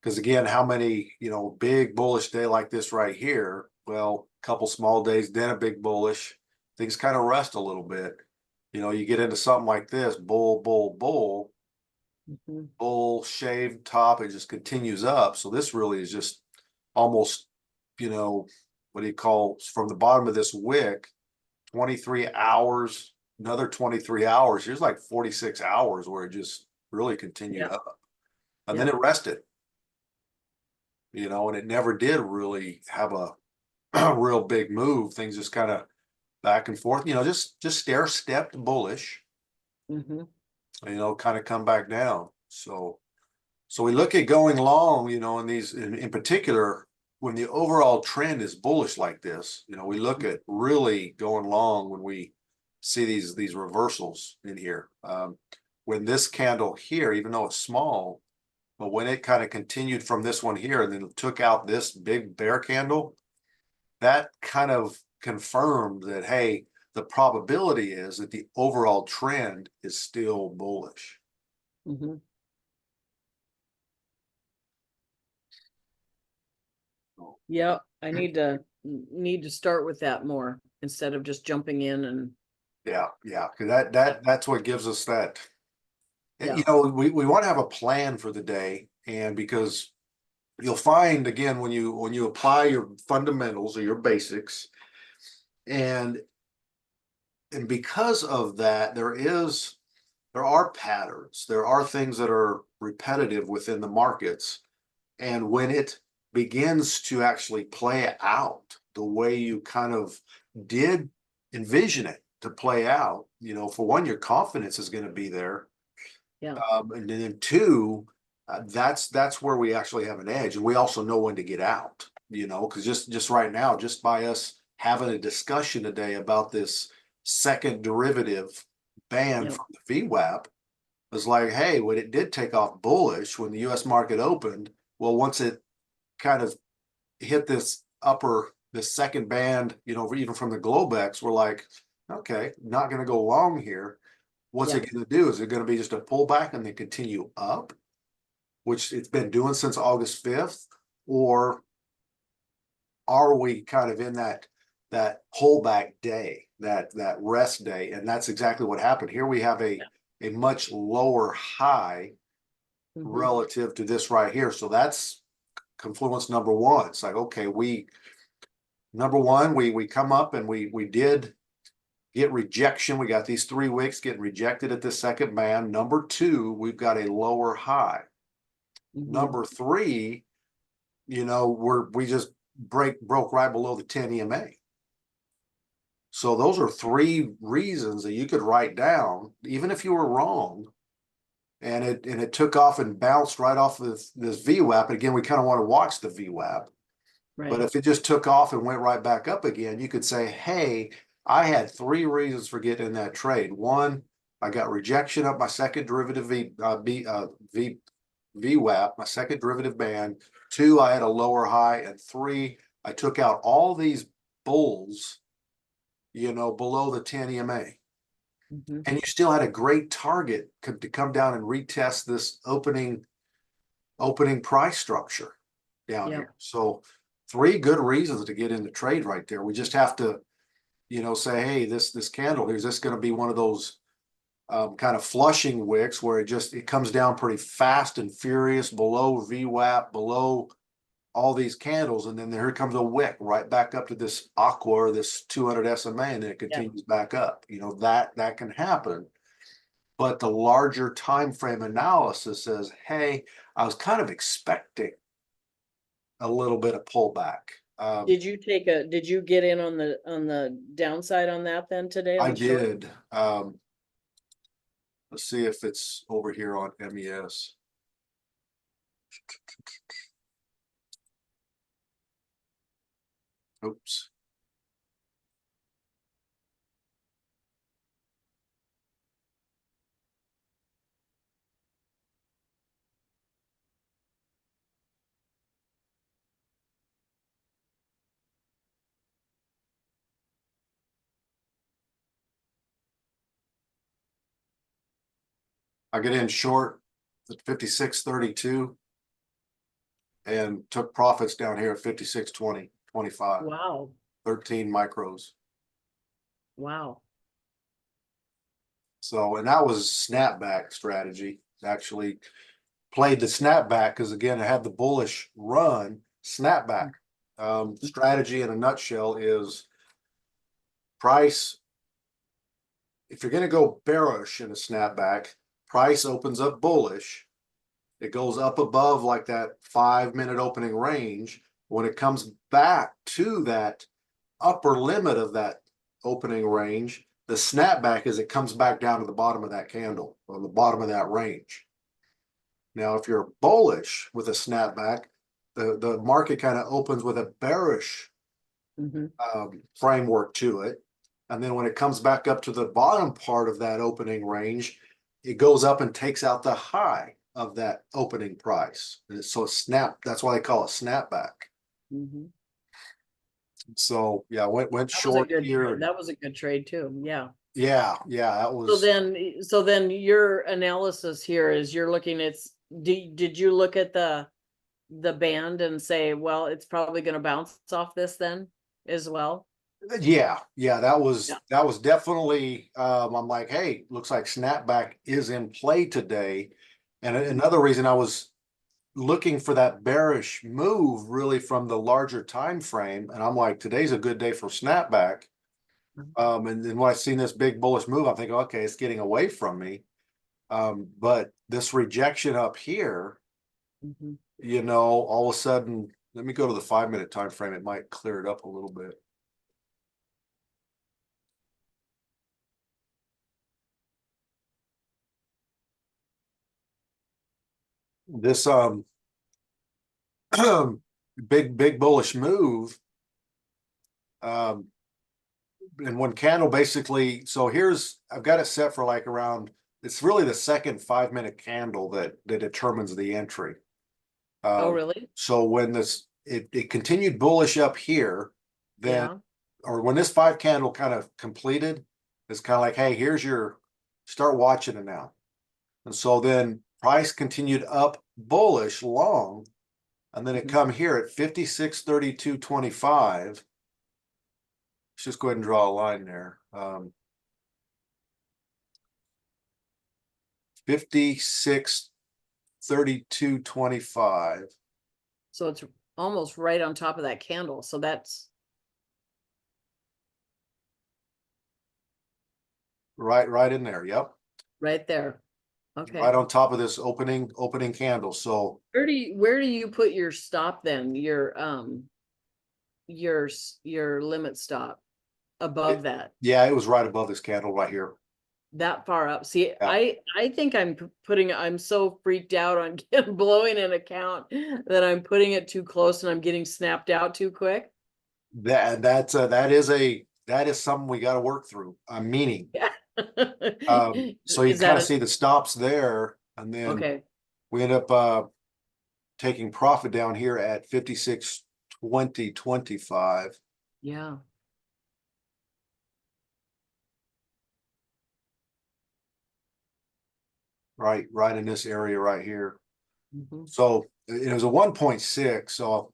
because again, how many, you know, big bullish day like this right here, well, a couple small days, then a big bullish, things kind of rest a little bit. You know, you get into something like this, Mhm, bull shaved top, it just continues up. So this really is just almost, you know, what do you call from the bottom of this wick, 23 hours, another 23 hours. Here's like 46 hours where it just really continued yep, up. And then yep, it rested, you know, and it never did really have a real big move. Things just kind of back and forth, you know, just stair stepped bullish, mhm, you know, kind of come back down. So we look at going long, you know, in these in particular, when the overall trend is bullish like this, you know, we look at really going long when we see these reversals in here. When this candle here, even though it's small, but when it kind of continued from this one here and then took out this big bear candle, that kind of confirmed that, hey, the probability is that the overall trend is still bullish. mhm. Yep, I need to start with that more instead of just jumping in and Yeah, yeah, because that's what gives us that. You yeah, know, we want to have a plan for the day, and because you'll find again when you apply your fundamentals or your basics, and and because of that, there are patterns, there are things that are repetitive within the markets. And when it begins to actually play out the way you kind of did envision it to play out, for one, your confidence is going to be there. Yeah. And then two, that's where we actually have an edge. And we also know when to get out, because just right now, just by us having a discussion today about this second derivative band Yeah. from the VWAP, was like, hey, when it did take off bullish, when the US market opened, well, once it kind of hit this second band, even from the Globex, we're like, okay, not going to go long here. What's Yeah. it going to do? Is it going to be just a pullback and then continue up, which it's been doing since August 5th? Or are we kind of in that pullback day, that rest day? And that's exactly what happened. Here we have a much lower high relative to this right here. So that's confluence number one. It's like, okay, number one, we come up and we did get rejection. We got these 3 wicks getting rejected at this second band. Number two, we've got a lower high. Number three, we just broke right below the 10 EMA. So those are 3 reasons that you could write down, even if you were wrong. And it took off and bounced right off of this VWAP. Again, we kind of want to watch the VWAP. Right. But if it just took off and went right back up again, you could say, hey, I had 3 reasons for getting in that trade. One, I got rejection of my second derivative VWAP, my second derivative band. 2, I had a lower high. And 3, I took out all these bulls, below the 10 EMA. And you still had a great target to come down and retest this opening price structure down here. So 3 good reasons to get in the trade right there. We just have to, say, hey, this candle here, is this going to be one of those kind of flushing wicks where it comes down pretty fast and furious below VWAP, below all these candles, and then here comes a wick right back up to this aqua or this 200 SMA, and then it continues back up. That can happen. But the larger time frame analysis says, hey, I was kind of expecting a little bit of pullback. Did you get in on the downside on that then today? I did. Let's see if it's over here on MES. Oops. I get in short at 56.32 and took profits down here at 56.20.25. Wow. 13 micros. Wow. So, and that was snapback strategy. Actually played the snapback because, again, I had the bullish run snapback. Strategy in a nutshell is price. If you're going to go bearish in a snapback, price opens up bullish. It goes up above like that 5-minute opening range. When it comes back to that upper limit of that opening range, the snapback is it comes back down to the bottom of that candle or the bottom of that range. Now, if you're bullish with a snapback, the market kind of opens with a bearish framework to it. And then when it comes back up to the bottom part of that opening range, it goes up and takes out the high of that opening price. And so that's why they call it snapback. So yeah, went short here. That was a good trade too. Yeah. Yeah, that was. So then your analysis here is you're looking at, did you look at the band and say, well, it's probably going to bounce off this then as well? Yeah, that was definitely. I'm like, hey, looks like snapback is in play today, and another reason I was looking for that bearish move really from the larger time frame, and I'm like, today's a good day for snapback. And then when I seen this big bullish move, I'm thinking, okay, it's getting away from me. But this rejection up here, Mhm. all of a sudden, let me go to the 5-minute time frame. It might clear it up a little bit. This big bullish move. And one candle basically, so I've got it set for like around, it's really the second 5-minute candle that determines the entry. Oh, Um, really? so when it continued bullish up here, then, Yeah. or when this 5 candle kind of completed, it's kind of like, hey, start watching it now. And so then price continued up bullish long, and then it Mhm. come here at 56.3225. Let's just go ahead and draw a line there. 56.3225. So it's almost right on top of that candle. So that's Right in there. Yep. right there. Okay. Right on top of this opening candle. So Where do you put your stop then? Your limit stop above that, yeah, it was right above this candle right here. that far up. See, Yeah. I think I'm so freaked out on blowing an account that I'm putting it too close and I'm getting snapped out too quick. That is something we got to work through. I'm meaning. Yeah. So you Is kind that of see the stops there, and then okay? we end up taking profit down here at 56.2025. Yeah. Right in this area right here. Mhm. So it was a 1.6. So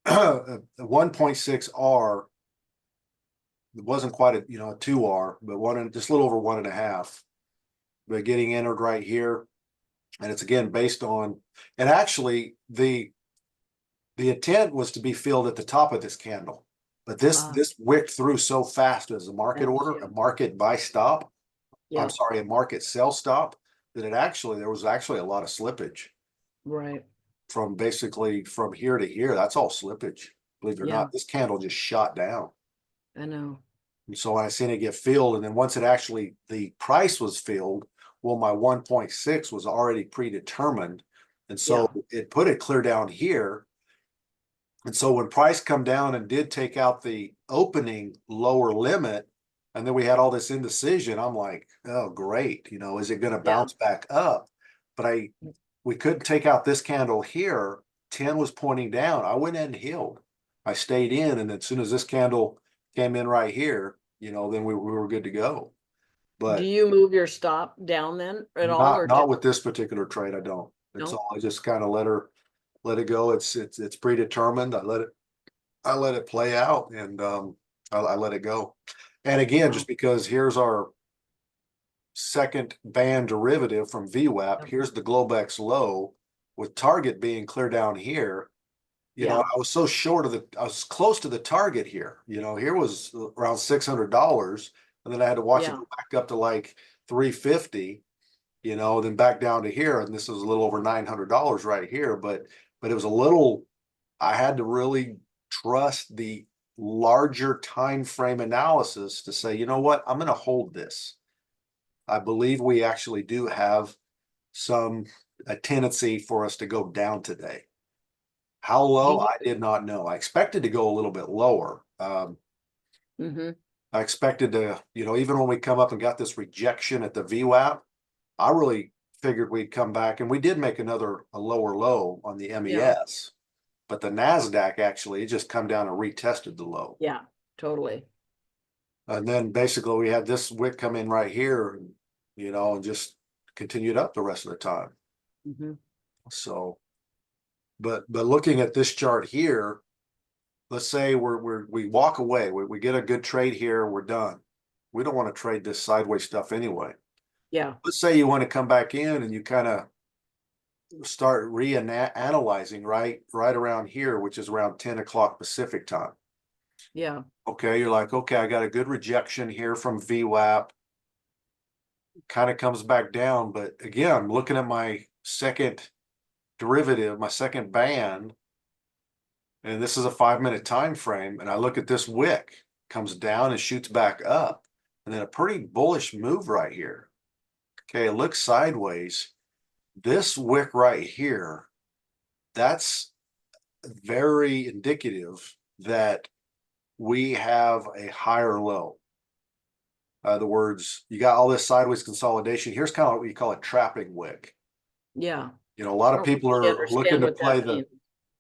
a 1.6 R. It wasn't quite a 2 R, but just a little over 1.5. But getting entered right here, and it's again based on, and actually the intent was to be filled at the top of this candle, but Ah, this wicked through so fast as a market that's order, yeah. a market buy stop. I'm Yeah. sorry, a market sell stop. That there was actually a lot of slippage Right. from basically from here to here. That's all slippage. Believe it or Yeah. not, this candle just shot down. I know. And so I seen it get filled, and then once the price was filled, well, my 1.6 was already predetermined, and so Yeah. it put it clear down here. And so when price come down and did take out the opening lower limit, and then we had all this indecision, I'm like, oh, great. Is it going to Yeah. bounce back up? But we couldn't take out this candle here. 10 was pointing down. I went in and held. I stayed in. And as soon as this candle came in right here, then we were good to go. Do But you move your stop down then at all, or not just with this particular trade. I don't. It's no? all, I just kind of let it go. It's predetermined. I let it play out, and I let it go. And again, Wow. just because here's our second band derivative from VWAP, Yep. here's the Globex low with target being clear down here. Yeah. I was so I was close to the target here. Here was around $600, and then I had to watch it Yeah. go back up to like 350. Then back down to here, and this is a little over $900 right here. But it was a little. I had to really trust the larger time frame analysis to say, you know what, I'm going to hold this. I believe we actually do have a tendency for us to go down today. How Do low, you? I did not know. I expected to go a little bit lower. Mhm. I expected to, even when we come up and got this rejection at the VWAP, I really figured we'd come back, and we did make a lower low on the Yeah. MES. But the NASDAQ actually just come down and retested the low. Yeah. Totally. And then basically we had this wick come in right here, and just continued up the rest of the time. Mhm. So, but looking at this chart here, let's say we walk away, we get a good trade here, we're done. We don't want to trade this sideways stuff anyway. Yeah. Let's say you want to come back in and you kind of start reanalyzing right around here, which is around 10 o'clock Pacific time. Yeah. Okay, you're like, okay, I got a good rejection here from VWAP. Kind of comes back down, but again, I'm looking at my second derivative, my second band, and this is a 5-minute time frame, and I look at this wick, comes down and shoots back up, and then a pretty bullish move right here. Okay, it looks sideways. This wick right here, that's very indicative that we have a higher low. In other words, you got all this sideways consolidation. Here's kind of what we call a trapping wick. Yeah. You know, a lot I of don't people really are looking understand to what that play means.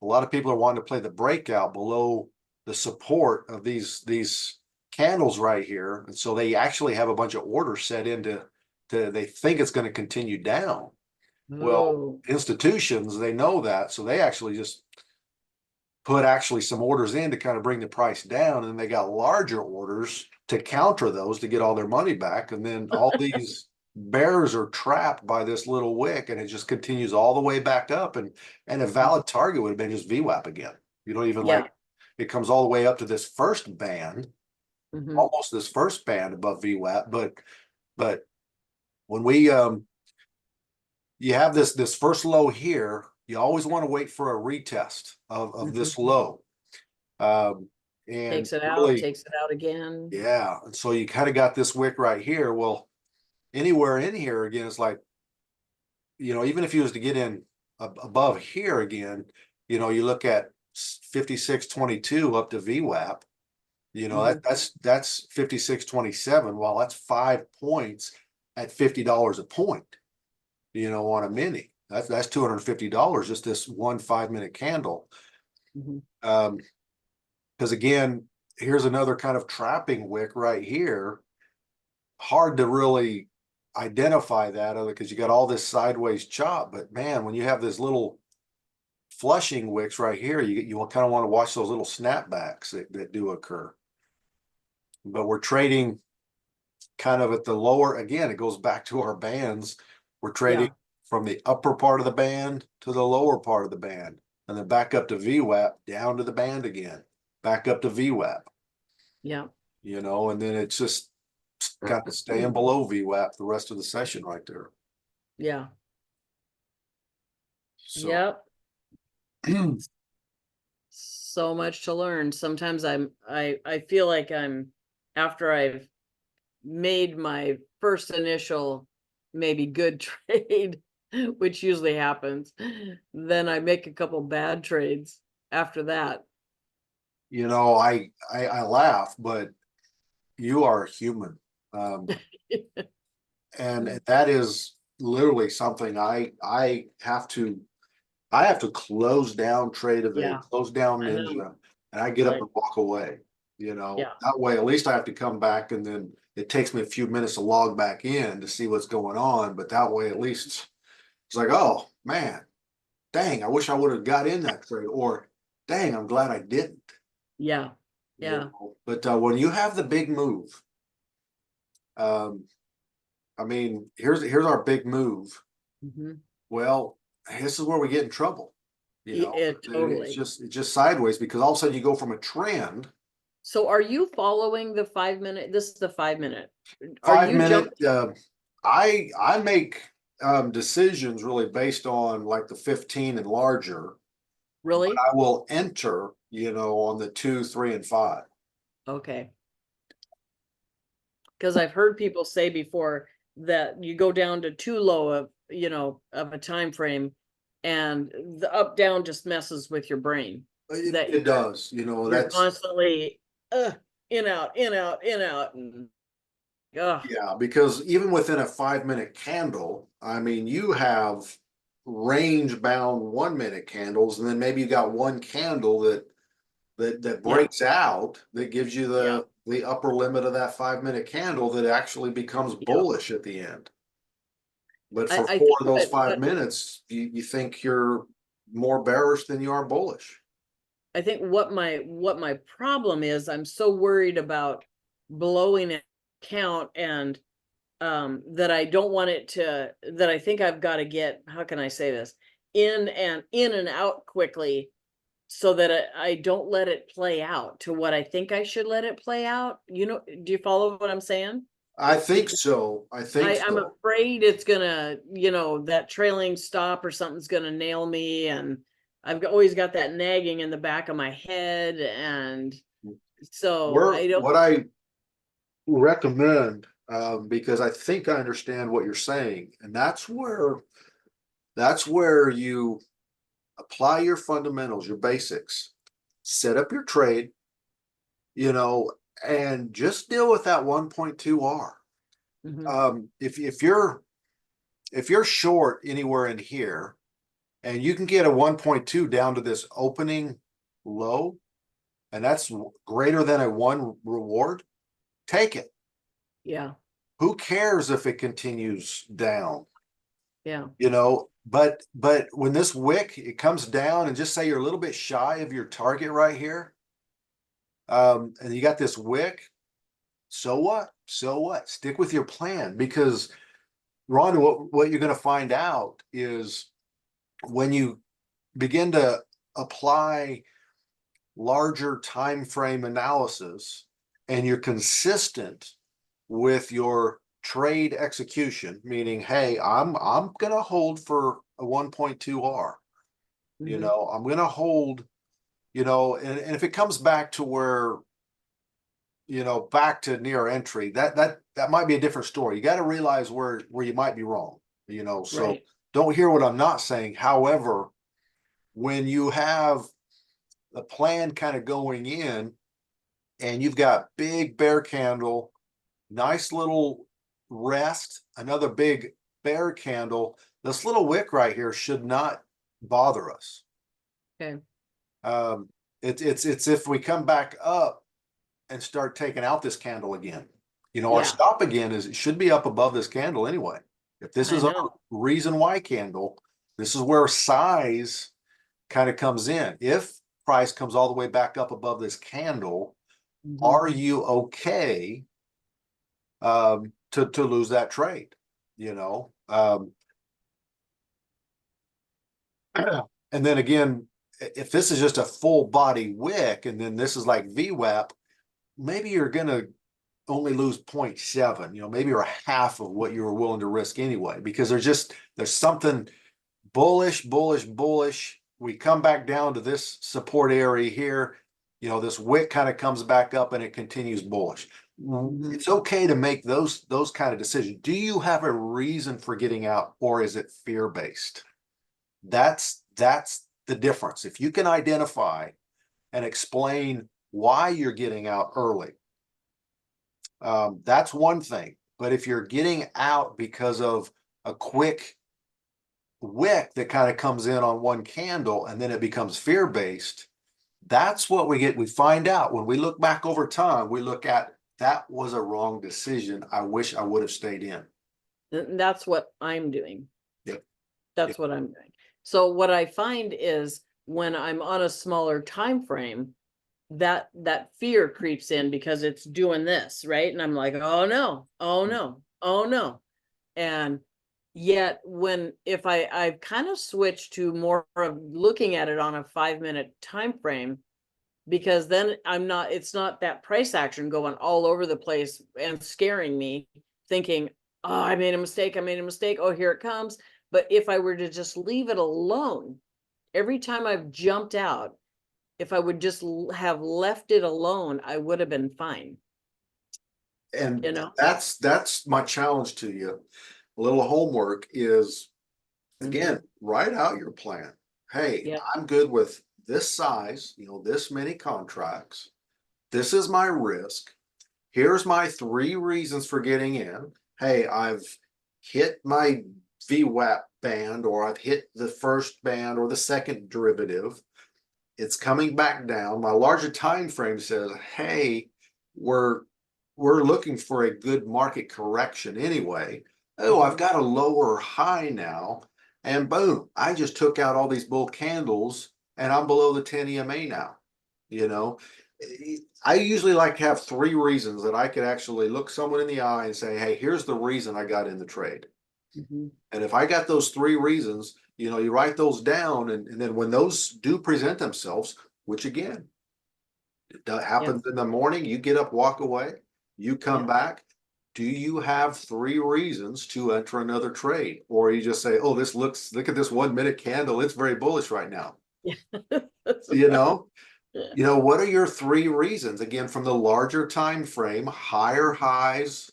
a lot of people are wanting to play the breakout below the support of these candles right here. And so they actually have a bunch of orders set into they think it's going to continue down. Well, Oh, institutions, they know that, so they actually just put some orders in to kind of bring the price down, and they got larger orders to counter those to get all their money back. And then all these bears are trapped by this little wick, and it just continues all the way back up. And a valid target would have been just VWAP again. You don't even yeah. like it comes all the way up to this first band, Hmm. almost this first band above VWAP. But when we you have this first low here, you always want to wait for a retest of this low. Um, and Takes it out, really, takes it out again. yeah. And so you kind of got this wick right here. Well, anywhere in here again, it's like, even if you was to get in above here again, you look at 56.22 up to VWAP, Hmm. that's 56.27. Well, that's 5 points at $50 a point, on a mini. That's $250, just this one 5-minute candle. Hmm. Because again, here's another kind of trapping wick right here. Hard to really identify that other because you got all this sideways chop. But man, when you have this little flushing wicks right here, you kind of want to watch those little snapbacks that do occur. But we're trading kind of at the lower, again, it goes back to our bands. We're trading Yeah. from the upper part of the band to the lower part of the band, and then back up to VWAP, down to the band again, back up to VWAP, Yeah. and then it's just kind of staying below VWAP the rest of the session right there. Yeah. So Yep. So much to learn. Sometimes I feel like after I've made my first initial maybe good trade, which usually happens, then I make a couple bad trades after that. I laugh, but you are human. And that is literally something I have to close down Trade Evade, Yeah, close down I know. Ninja, and I get up Like, and walk away. yeah, That way at least I have to come back, and then it takes me a few minutes to log back in to see what's going on. But that way at least it's like, oh man, dang, I wish I would have got in that trade, or dang, I'm glad I didn't. yeah, yeah. But when you have the big move, um, I mean, here's our big move. Hmm. Well, this is where we get in trouble. It It's totally. just sideways because all of a sudden you go from a trend, So are you following the 5 minute? This is the 5 minute. Are five you minute. jumping? I make decisions really based on like the 15 and larger, but Really? I will enter, on the 2, 3, and 5. Okay. Because I've heard people say before that you go down to too low of a time frame, and the up down just messes with your brain. That It does, you're constantly in out, in out, in out, and yeah, because even within a 5-minute candle, I mean, you have range bound 1-minute candles, and then maybe you got one candle that yeah, breaks out that gives you yeah, the upper limit of that 5-minute candle that actually becomes yeah. bullish at the end. But I, for I four think of those what 5 minutes, you think you're more bearish than you are bullish. I think what my problem is, I'm so worried about blowing an account, and that I don't want it to, that I think I've got to get, how can I say this, in and out quickly so that I don't let it play out to what I think I should let it play out. You know, do you follow what I'm saying? I think Because so. I think I'm so. afraid it's gonna, that trailing stop or something's gonna nail me, and always got that nagging in the back of my head, and so I don't. What I recommend, because I think I understand what you're saying, and that's where you apply your fundamentals, your basics, set up your trade, you know, and just deal with that 1.2R. Mhm. If you're short anywhere in here and you can get a 1.2 down to this opening low, and that's greater than a one reward, take it. Yeah, Who cares if it continues down? yeah, But when this wick it comes down and just say you're a little bit shy of your target right here, and you got this wick, so what? So what? Stick with your plan, because Rhonda, what you're going to find out is when you begin to apply larger time frame analysis and you're consistent with your trade execution, meaning, hey, I'm going to hold for a 1.2R. mhm, I'm going to hold, and if it comes back to where, back to near entry, that might be a different story. You got to realize where you might be wrong, so right, don't hear what I'm not saying. However, when you have a plan kind of going in and you've got big bear candle, nice little rest, another big bear candle, this little wick right here should not bother us. okay, Um, it's if we come back up and start taking out this candle again. Our yeah, stop again is it should be up above this candle anyway. If this I is our know, reason why candle, this is where size kind of comes in. If price comes all the way back up above this candle, mhm, are you okay to lose that trade? You know, and then again, if this is just a full body wick and then this is like VWAP, maybe you're gonna only lose 0.7, maybe you're half of what you were willing to risk anyway, because there's something bullish, bullish, bullish. We come back down to this support area here. This wick kind of comes back up and it continues bullish. mhm. It's okay to make those kind of decisions. Do you have a reason for getting out, or is it fear based? That's the difference. If you can identify and explain why you're getting out early, that's one thing. But if you're getting out because of a quick wick that kind of comes in on one candle and then it becomes fear based, that's what we get. We find out when we look back over time, we look at that was a wrong decision. I wish I would have stayed in. And that's what I'm doing. Yep. Yep. That's what I'm doing. So what I find is when I'm on a smaller time frame, that fear creeps in because it's doing this, right? And I'm like, oh no, oh no, oh no. And yet if I've kind of switched to more of looking at it on a 5 minute time frame, because then it's not that price action going all over the place and scaring me, thinking, oh, I made a mistake, I made a mistake, oh, here it comes. But if I were to just leave it alone, every time I've jumped out, if I would just have left it alone, I would have been fine, you And know? that's my challenge to you. A little homework is, Hmm. again, write out your plan. Hey, Yeah. I'm good with this size, this many contracts. This is my risk. Here's my 3 reasons for getting in. Hey, I've hit my VWAP band, or I've hit the first band or the second derivative. It's coming back down. My larger time frame says, hey, we're we're looking for a good market correction anyway. Oh, I've Hmm. got a lower high now, and boom, I just took out all these bull candles and I'm below the 10 EMA now. You know, I usually like to have 3 reasons that I could actually look someone in the eye and say, hey, here's the reason I got in the trade. Hmm. And if I got those 3 reasons, you write those down, and then when those do present themselves, which again, that happens in the morning, you get up, walk away, you come back. Do you have 3 reasons to enter another trade? Or you just say, oh, look at this 1 minute candle. It's very bullish right now. Yeah. You know, what are your 3 reasons? Again, from the larger time frame, higher highs,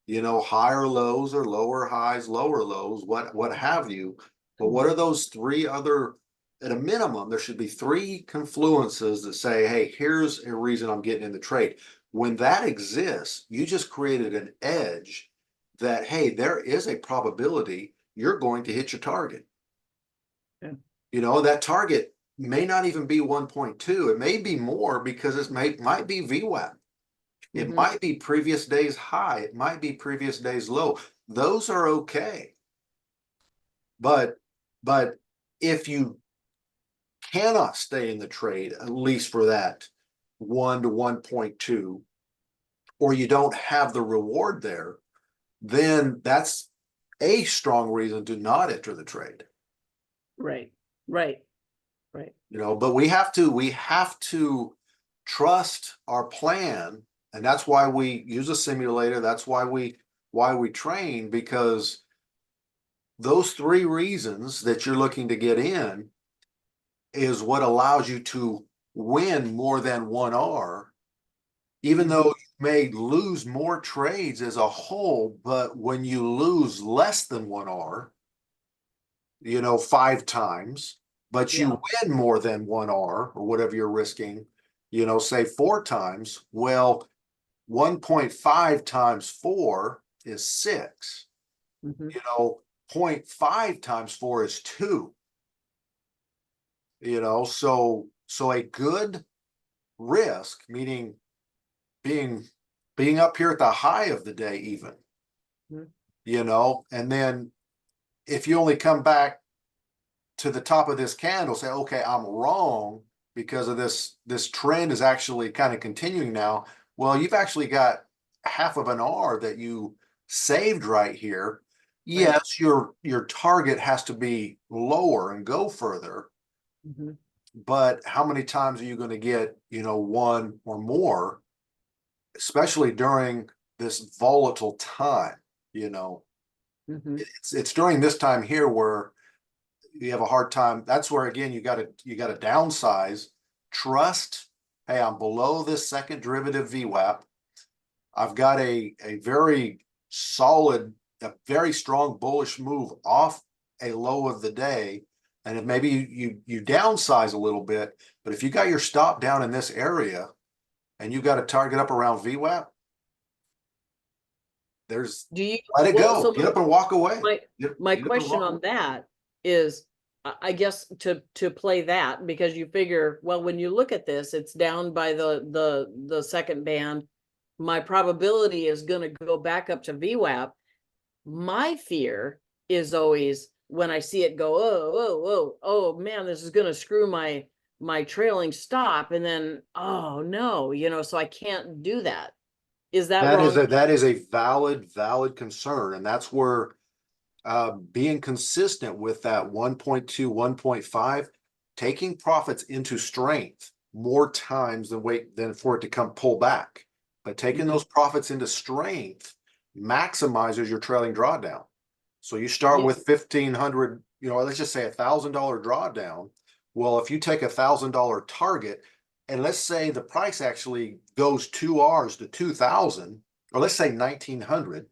higher lows or lower highs, lower lows, what have you. But what are those 3 other, at a minimum, there should be 3 confluences that say, hey, here's a reason I'm getting in the trade. When that exists, you just created an edge that, hey, there is a probability you're going to hit your target. Yeah. That target may not even be 1.2. It may be more because it might be VWAP. It might be previous day's high. It might be previous day's low. Those are okay. But if you cannot stay in the trade, at least for that 1 to 1.2, or you don't have the reward there, then that's a strong reason to not enter the trade. Right. But we have to trust our plan, and that's why we use a simulator. That's why we train, because those 3 reasons that you're looking to get in is what allows you to win more than 1R, even though you may lose more trades as a whole. But when you lose less than 1R, 5 times, but you win more than 1R or whatever you're risking, say 4 times, well, 1.5 times 4 is 6. 0.5 times 4 is 2. So a good risk, meaning being up here at the high of the day even, and then if you only come back to the top of this candle, say, okay, I'm wrong because of this trend is actually kind of continuing now. Well, you've actually got half of an R that you saved right here. Yes, your target has to be lower and go further. But how many times are you going to get, 1 or more, especially during this volatile time? It's during this time here where you have a hard time. That's where, again, you got to downsize, trust. Hey, I'm below this second derivative VWAP. I've got a very solid, a very strong bullish move off a low of the day. And if maybe you downsize a little bit, but if you got your stop down in this area and you got a target up around VWAP, let it go. So get up and walk away. My question on that is, I guess to play that, because you figure, well, when you look at this, it's down by the second band. My probability is going to go back up to VWAP. My fear is always when I see it go, oh man, this is going to screw my trailing stop, and then, oh no, so I can't do that. Is that wrong? That is a valid concern, and that's where being consistent with that 1.2, 1.5, taking profits into strength more times than for it to come pull back. But taking those profits into strength maximizes your trailing drawdown. So you start with 1,500, let's just say $1,000 drawdown. Well, if you take $1,000 target, and let's say the price actually goes 2Rs to 2,000, or let's say 1,900.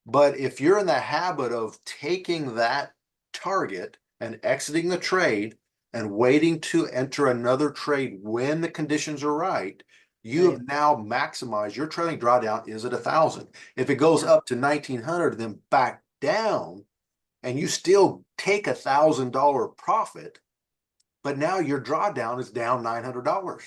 But if you're in the habit of taking that target and exiting the trade and waiting to enter another trade when the conditions are right, you have now maximized your trailing drawdown is at 1,000. If it goes up to 1,900, then back down, and you still take $1,000 profit, but now your drawdown is down $900.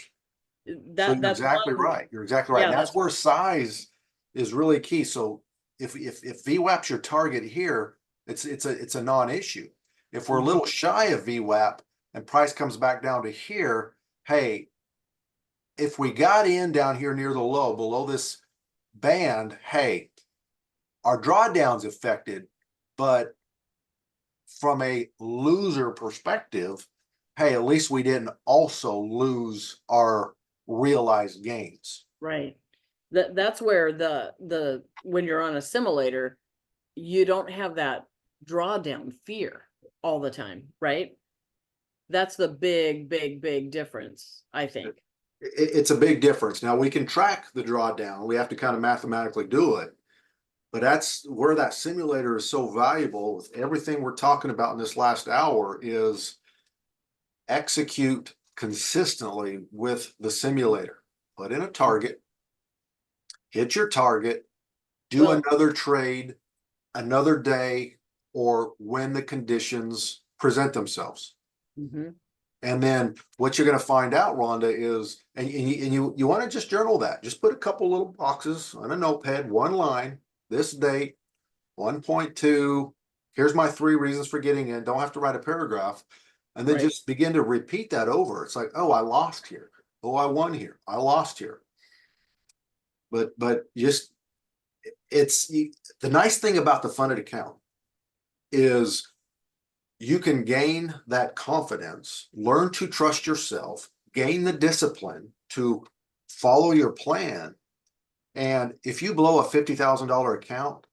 So you're exactly right. You're exactly right. That's where size is really key. So if VWAP's your target here, it's a non-issue. If we're a little shy of VWAP and price comes back down to here, hey, if we got in down here near the low, below this band, hey, our drawdown's affected, but from a loser perspective, hey, at least we didn't also lose our realized gains. Right. That's where when you're on a simulator, you don't have that drawdown fear all the time, right? That's the big difference, I think. It's a big difference. Now we can track the drawdown. We have to kind of mathematically do it. But that's where that simulator is so valuable with everything we're talking about in this last hour is execute consistently with the simulator. Put in a target, hit your target, do Well, another trade another day or when the conditions present themselves. mhm, And then what you're going to find out, Rhonda, is, and you want to just journal that. Just put a couple little boxes on a notepad, one line, this date, 1.2. Here's my 3 reasons for getting in. Don't have to write a paragraph. And then right. just begin to repeat that over. It's like, oh, I lost here. Oh, I won here. I lost here. But just it's the nice thing about the funded account is you can gain that confidence, learn to trust yourself, gain the discipline to follow your plan. And if you blow a $50,000 account,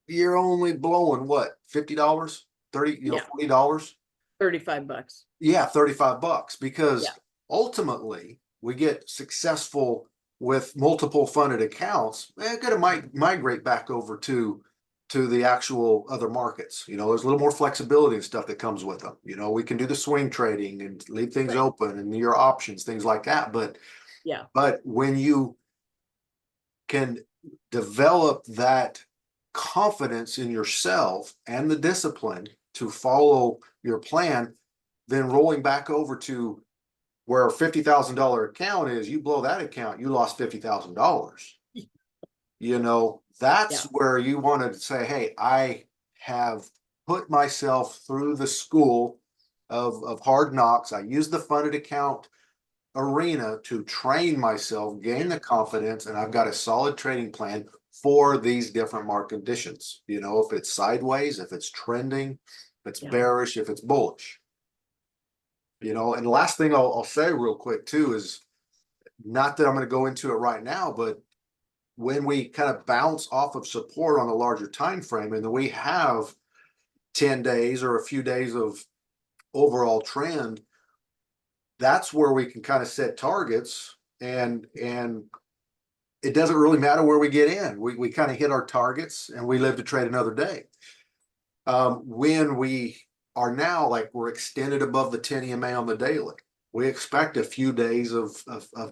you're only blowing what, $50, 30, Yeah, $40? 35 bucks. Yeah, $35 Yeah, because ultimately we get successful with multiple funded accounts. They're going to migrate back over to the actual other markets. There's a little more flexibility and stuff that comes with them. We can do the swing trading and leave things right. open and your options, things like that. But Yeah, when you can develop that confidence in yourself and the discipline to follow your plan, then rolling back over to where a $50,000 account is, you blow that account, you lost $50,000. That's yeah, where you want to say, hey, I have put myself through the school of hard knocks. I use the funded account arena to train myself, gain the confidence, and I've got a solid trading plan for these different market conditions. If it's sideways, if it's trending, if it's yeah. bearish, if it's bullish. And the last thing I'll say real quick too is not that I'm going to go into it right now, but when we kind of bounce off of support on a larger time frame, and then we have 10 days or a few days of overall trend, that's where we can kind of set targets, and it doesn't really matter where we get in. We kind of hit our targets and we live to trade another day. When we are now, like, we're extended above the 10 EMA on the daily, we expect a few days of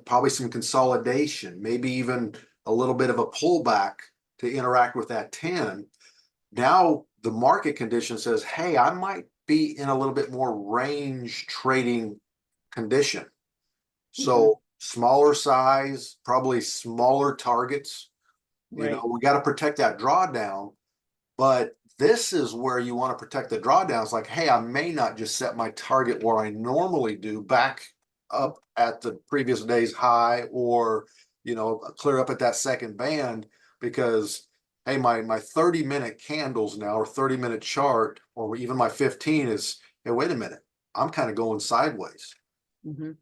probably some consolidation, maybe even a little bit of a pullback to interact with that 10. Now the market condition says, hey, I might be in a little bit more range trading condition. Mhm, So smaller size, probably smaller targets. right. We got to protect that drawdown. But this is where you want to protect the drawdowns. Like, hey, I may not just set my target where I normally do back up at the previous day's high, or, clear up at that second band, because, hey, my 30-minute candles now, or 30-minute chart, or even my 15 is, hey, wait a minute, I'm kind of going sideways. Mhm,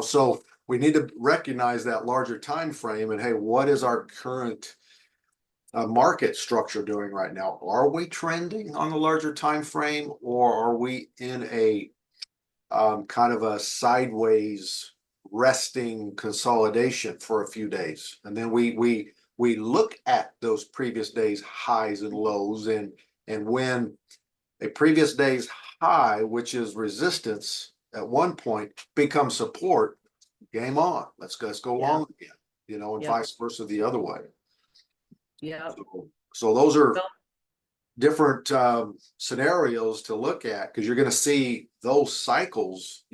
So we need to recognize that larger time frame, and hey, what is our current market structure doing right now? Are we trending on the larger time frame, or are we in a kind of a sideways resting consolidation for a few days? And then we look at those previous days highs and lows, and when a previous day's high, which is resistance at one point, becomes support, game on. Let's go yeah, long again, and yeah, vice versa the other way. yeah. So those are Well, different scenarios to look at, because you're going to see those cycles,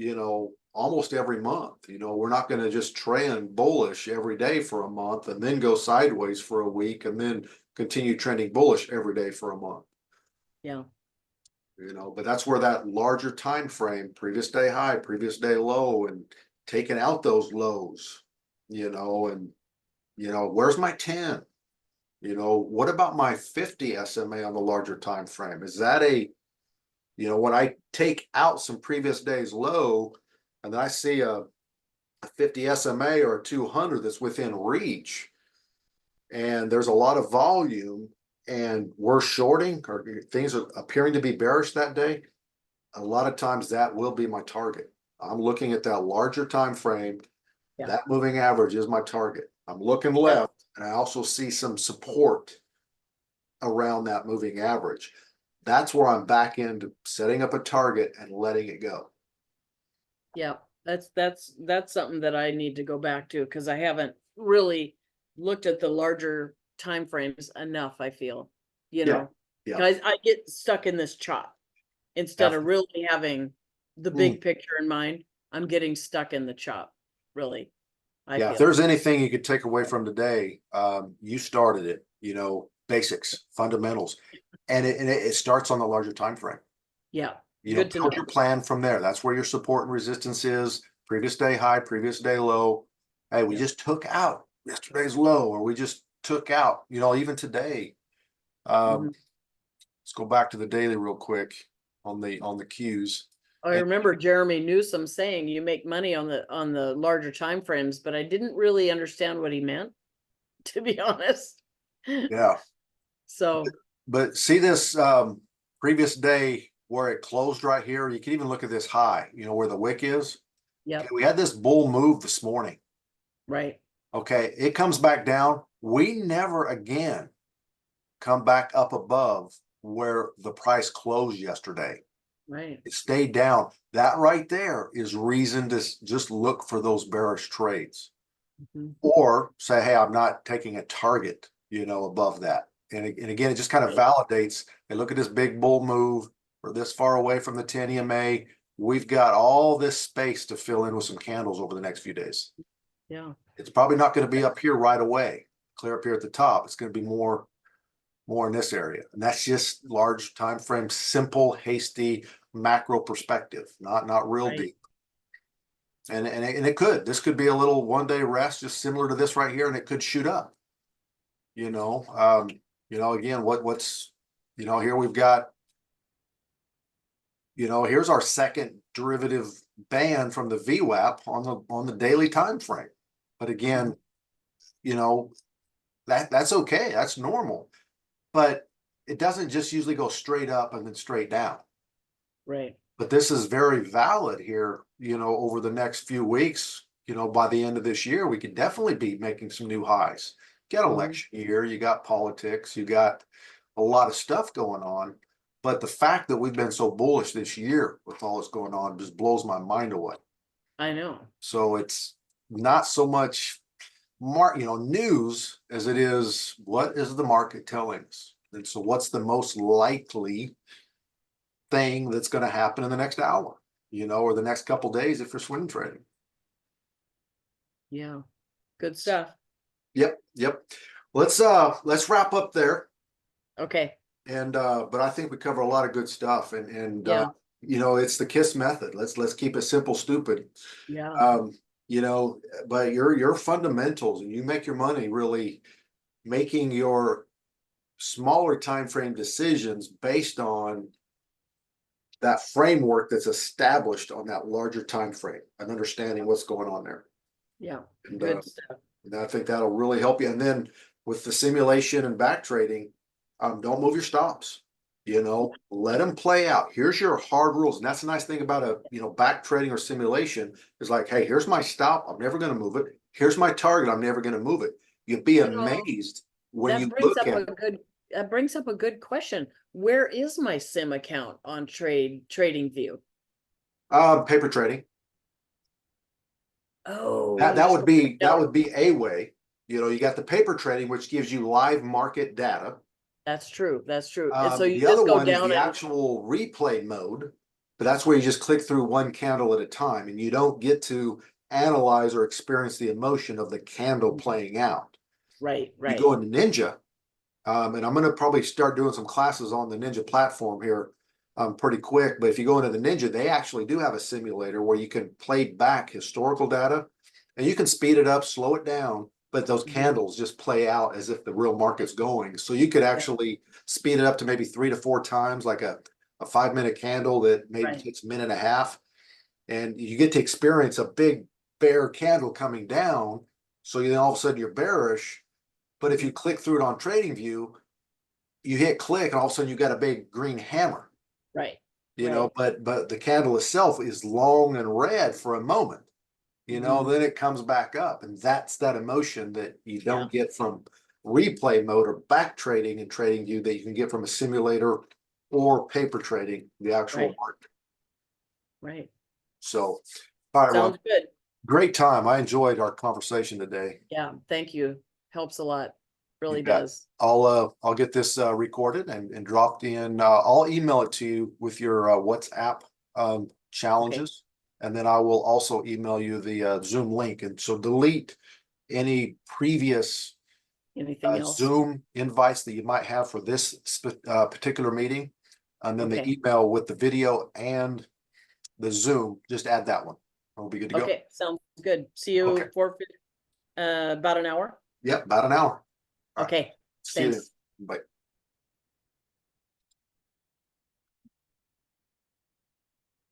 almost every month. We're not going to just trend bullish every day for a month and then go sideways for a week and then continue trending bullish every day for a month. yeah, But that's where that larger time frame, previous day high, previous day low, and taking out those lows, and where's my 10? What about my 50 SMA on the larger time frame? Is that a You know, when I take out some previous day's low and then I see a 50 SMA or a 200 that's within reach, and there's a lot of volume and we're shorting or things are appearing to be bearish that day, a lot of times that will be my target. I'm looking at that larger time frame. Yeah. That moving average is my target. I'm looking left, and I also see some support around that moving average. That's where I'm back into setting up a target and letting it go. Yeah, that's something that I need to go back to, because I haven't really looked at the larger time frames enough, I feel, you Yeah, know, yeah. because I get stuck in this chop instead of really having the Mm. big picture in mind. I'm getting stuck in the chop, really. I Yeah, if feel. there's anything you could take away from today, you started it, you know, basics, fundamentals, and it starts on the larger time frame. Yeah, You know, good to build know. your plan from there. That's where your support and resistance is. Previous day high, previous day low. Hey, we Yeah. just took out yesterday's low, or we just took out, you know, even today. Mhm. Let's go back to the daily real quick on the cues. I And remember Jeremy Newsom saying you make money on the larger time frames, but I didn't really understand what he meant, to be honest. yeah, So, but see this previous day where it closed right here. You can even look at this high, you know, where the wick is. Okay, yep, we had this bull move this morning. right, Okay, it comes back down. We never again come back up above where the price closed yesterday. right. It stayed down. That right there is reason to just look for those bearish trades, Mhm. or say, hey, I'm not taking a target, you know, above that. And again, it just kind of validates. Hey, look at this big bull move. We're this far away from the 10 EMA. We've got all this space to fill in with some candles over the next few days. Yeah, It's probably not going to be up here right away, clear up here at the top. It's going to be more in this area. And that's just large time frame, simple, hasty, macro perspective, not real right. deep. And this could be a little 1 day rest, just similar to this right here, and it could shoot up. You know, again, what's here we've got, here's our second derivative band from the VWAP on the daily time frame. But again, you know, that's okay, that's normal. But it doesn't just usually go straight up and then straight down. Right. But this is very valid here, over the next few weeks, by the end of this year, we could definitely be making some new highs. You got Mhm. election year, you got politics, you got a lot of stuff going on. But the fact that we've been so bullish this year with all that's going on just blows my mind away. I know. So it's not so much news as it is what is the market telling us. And so what's the most likely thing that's going to happen in the next hour, or the next couple days if you're swing trading. Yeah. Good stuff. Yep. Let's wrap up there. Okay. And but I think we cover a lot of good stuff, and Yeah. it's the KISS method. Let's keep it simple, stupid. Yeah. You know, but your fundamentals, and you make your money really making your smaller time frame decisions based on that framework that's established on that larger time frame and understanding what's going on there. Yeah. And Good stuff. I think that'll really help you. And then with the simulation and back trading, don't move your stops. Let them play out. Here's your hard rules. And that's the nice thing about back trading or simulation is like, hey, here's my stop. I'm never going to move it. Here's my target. I'm never going to move it. You'd be amazed when That you brings look up at a good that brings up a good question. Where is my sim account on Trading View? paper trading. Oh, That you're that would supposed to be that would be a way. You got the paper trading, which gives you live market data. That's true. That's true. And so you The other just go one is down the and actual replay mode, but that's where you just click through one candle at a time, and you don't get to analyze or experience the emotion of the candle playing out. right, You right. go into Ninja, and I'm going to probably start doing some classes on the Ninja platform here pretty quick. But if you go into the Ninja, they actually do have a simulator where you can play back historical data, and you can speed it up, slow it down, but those Mhm. candles just play out as if the real market's going. So you could Yeah. actually speed it up to maybe 3 to 4 times, like a a 5-minute candle that maybe Right. takes a minute and a half. And you get to experience a big bear candle coming down. So then all of a sudden you're bearish. But if you click through it on TradingView, you hit click and all of a sudden you got a big green hammer, Right. you know, Right. but the candle itself is long and red for a moment, you know, Mhm. then it comes back up. And that's that emotion that you Yeah. don't get from replay mode or back trading and TradingView that you can get from a simulator or paper trading, the actual Right. market. Right. So, all right, well, Sounds good. great time. I enjoyed our conversation today. Yeah. Thank you. Helps a lot. You Really bet. does. I'll get this recorded and dropped in. I'll email it to you with your WhatsApp Okay. challenges, and then I will also email you the Zoom link. And so delete any previous Anything else? Zoom invites that you might have for this particular meeting, and then the Okay. email with the video and the Zoom. Just add that one. We'll be good to go. Okay. Sounds good. See Okay. you for about an hour. Yep, about an hour. All right. Okay. See you then. Thanks. Bye.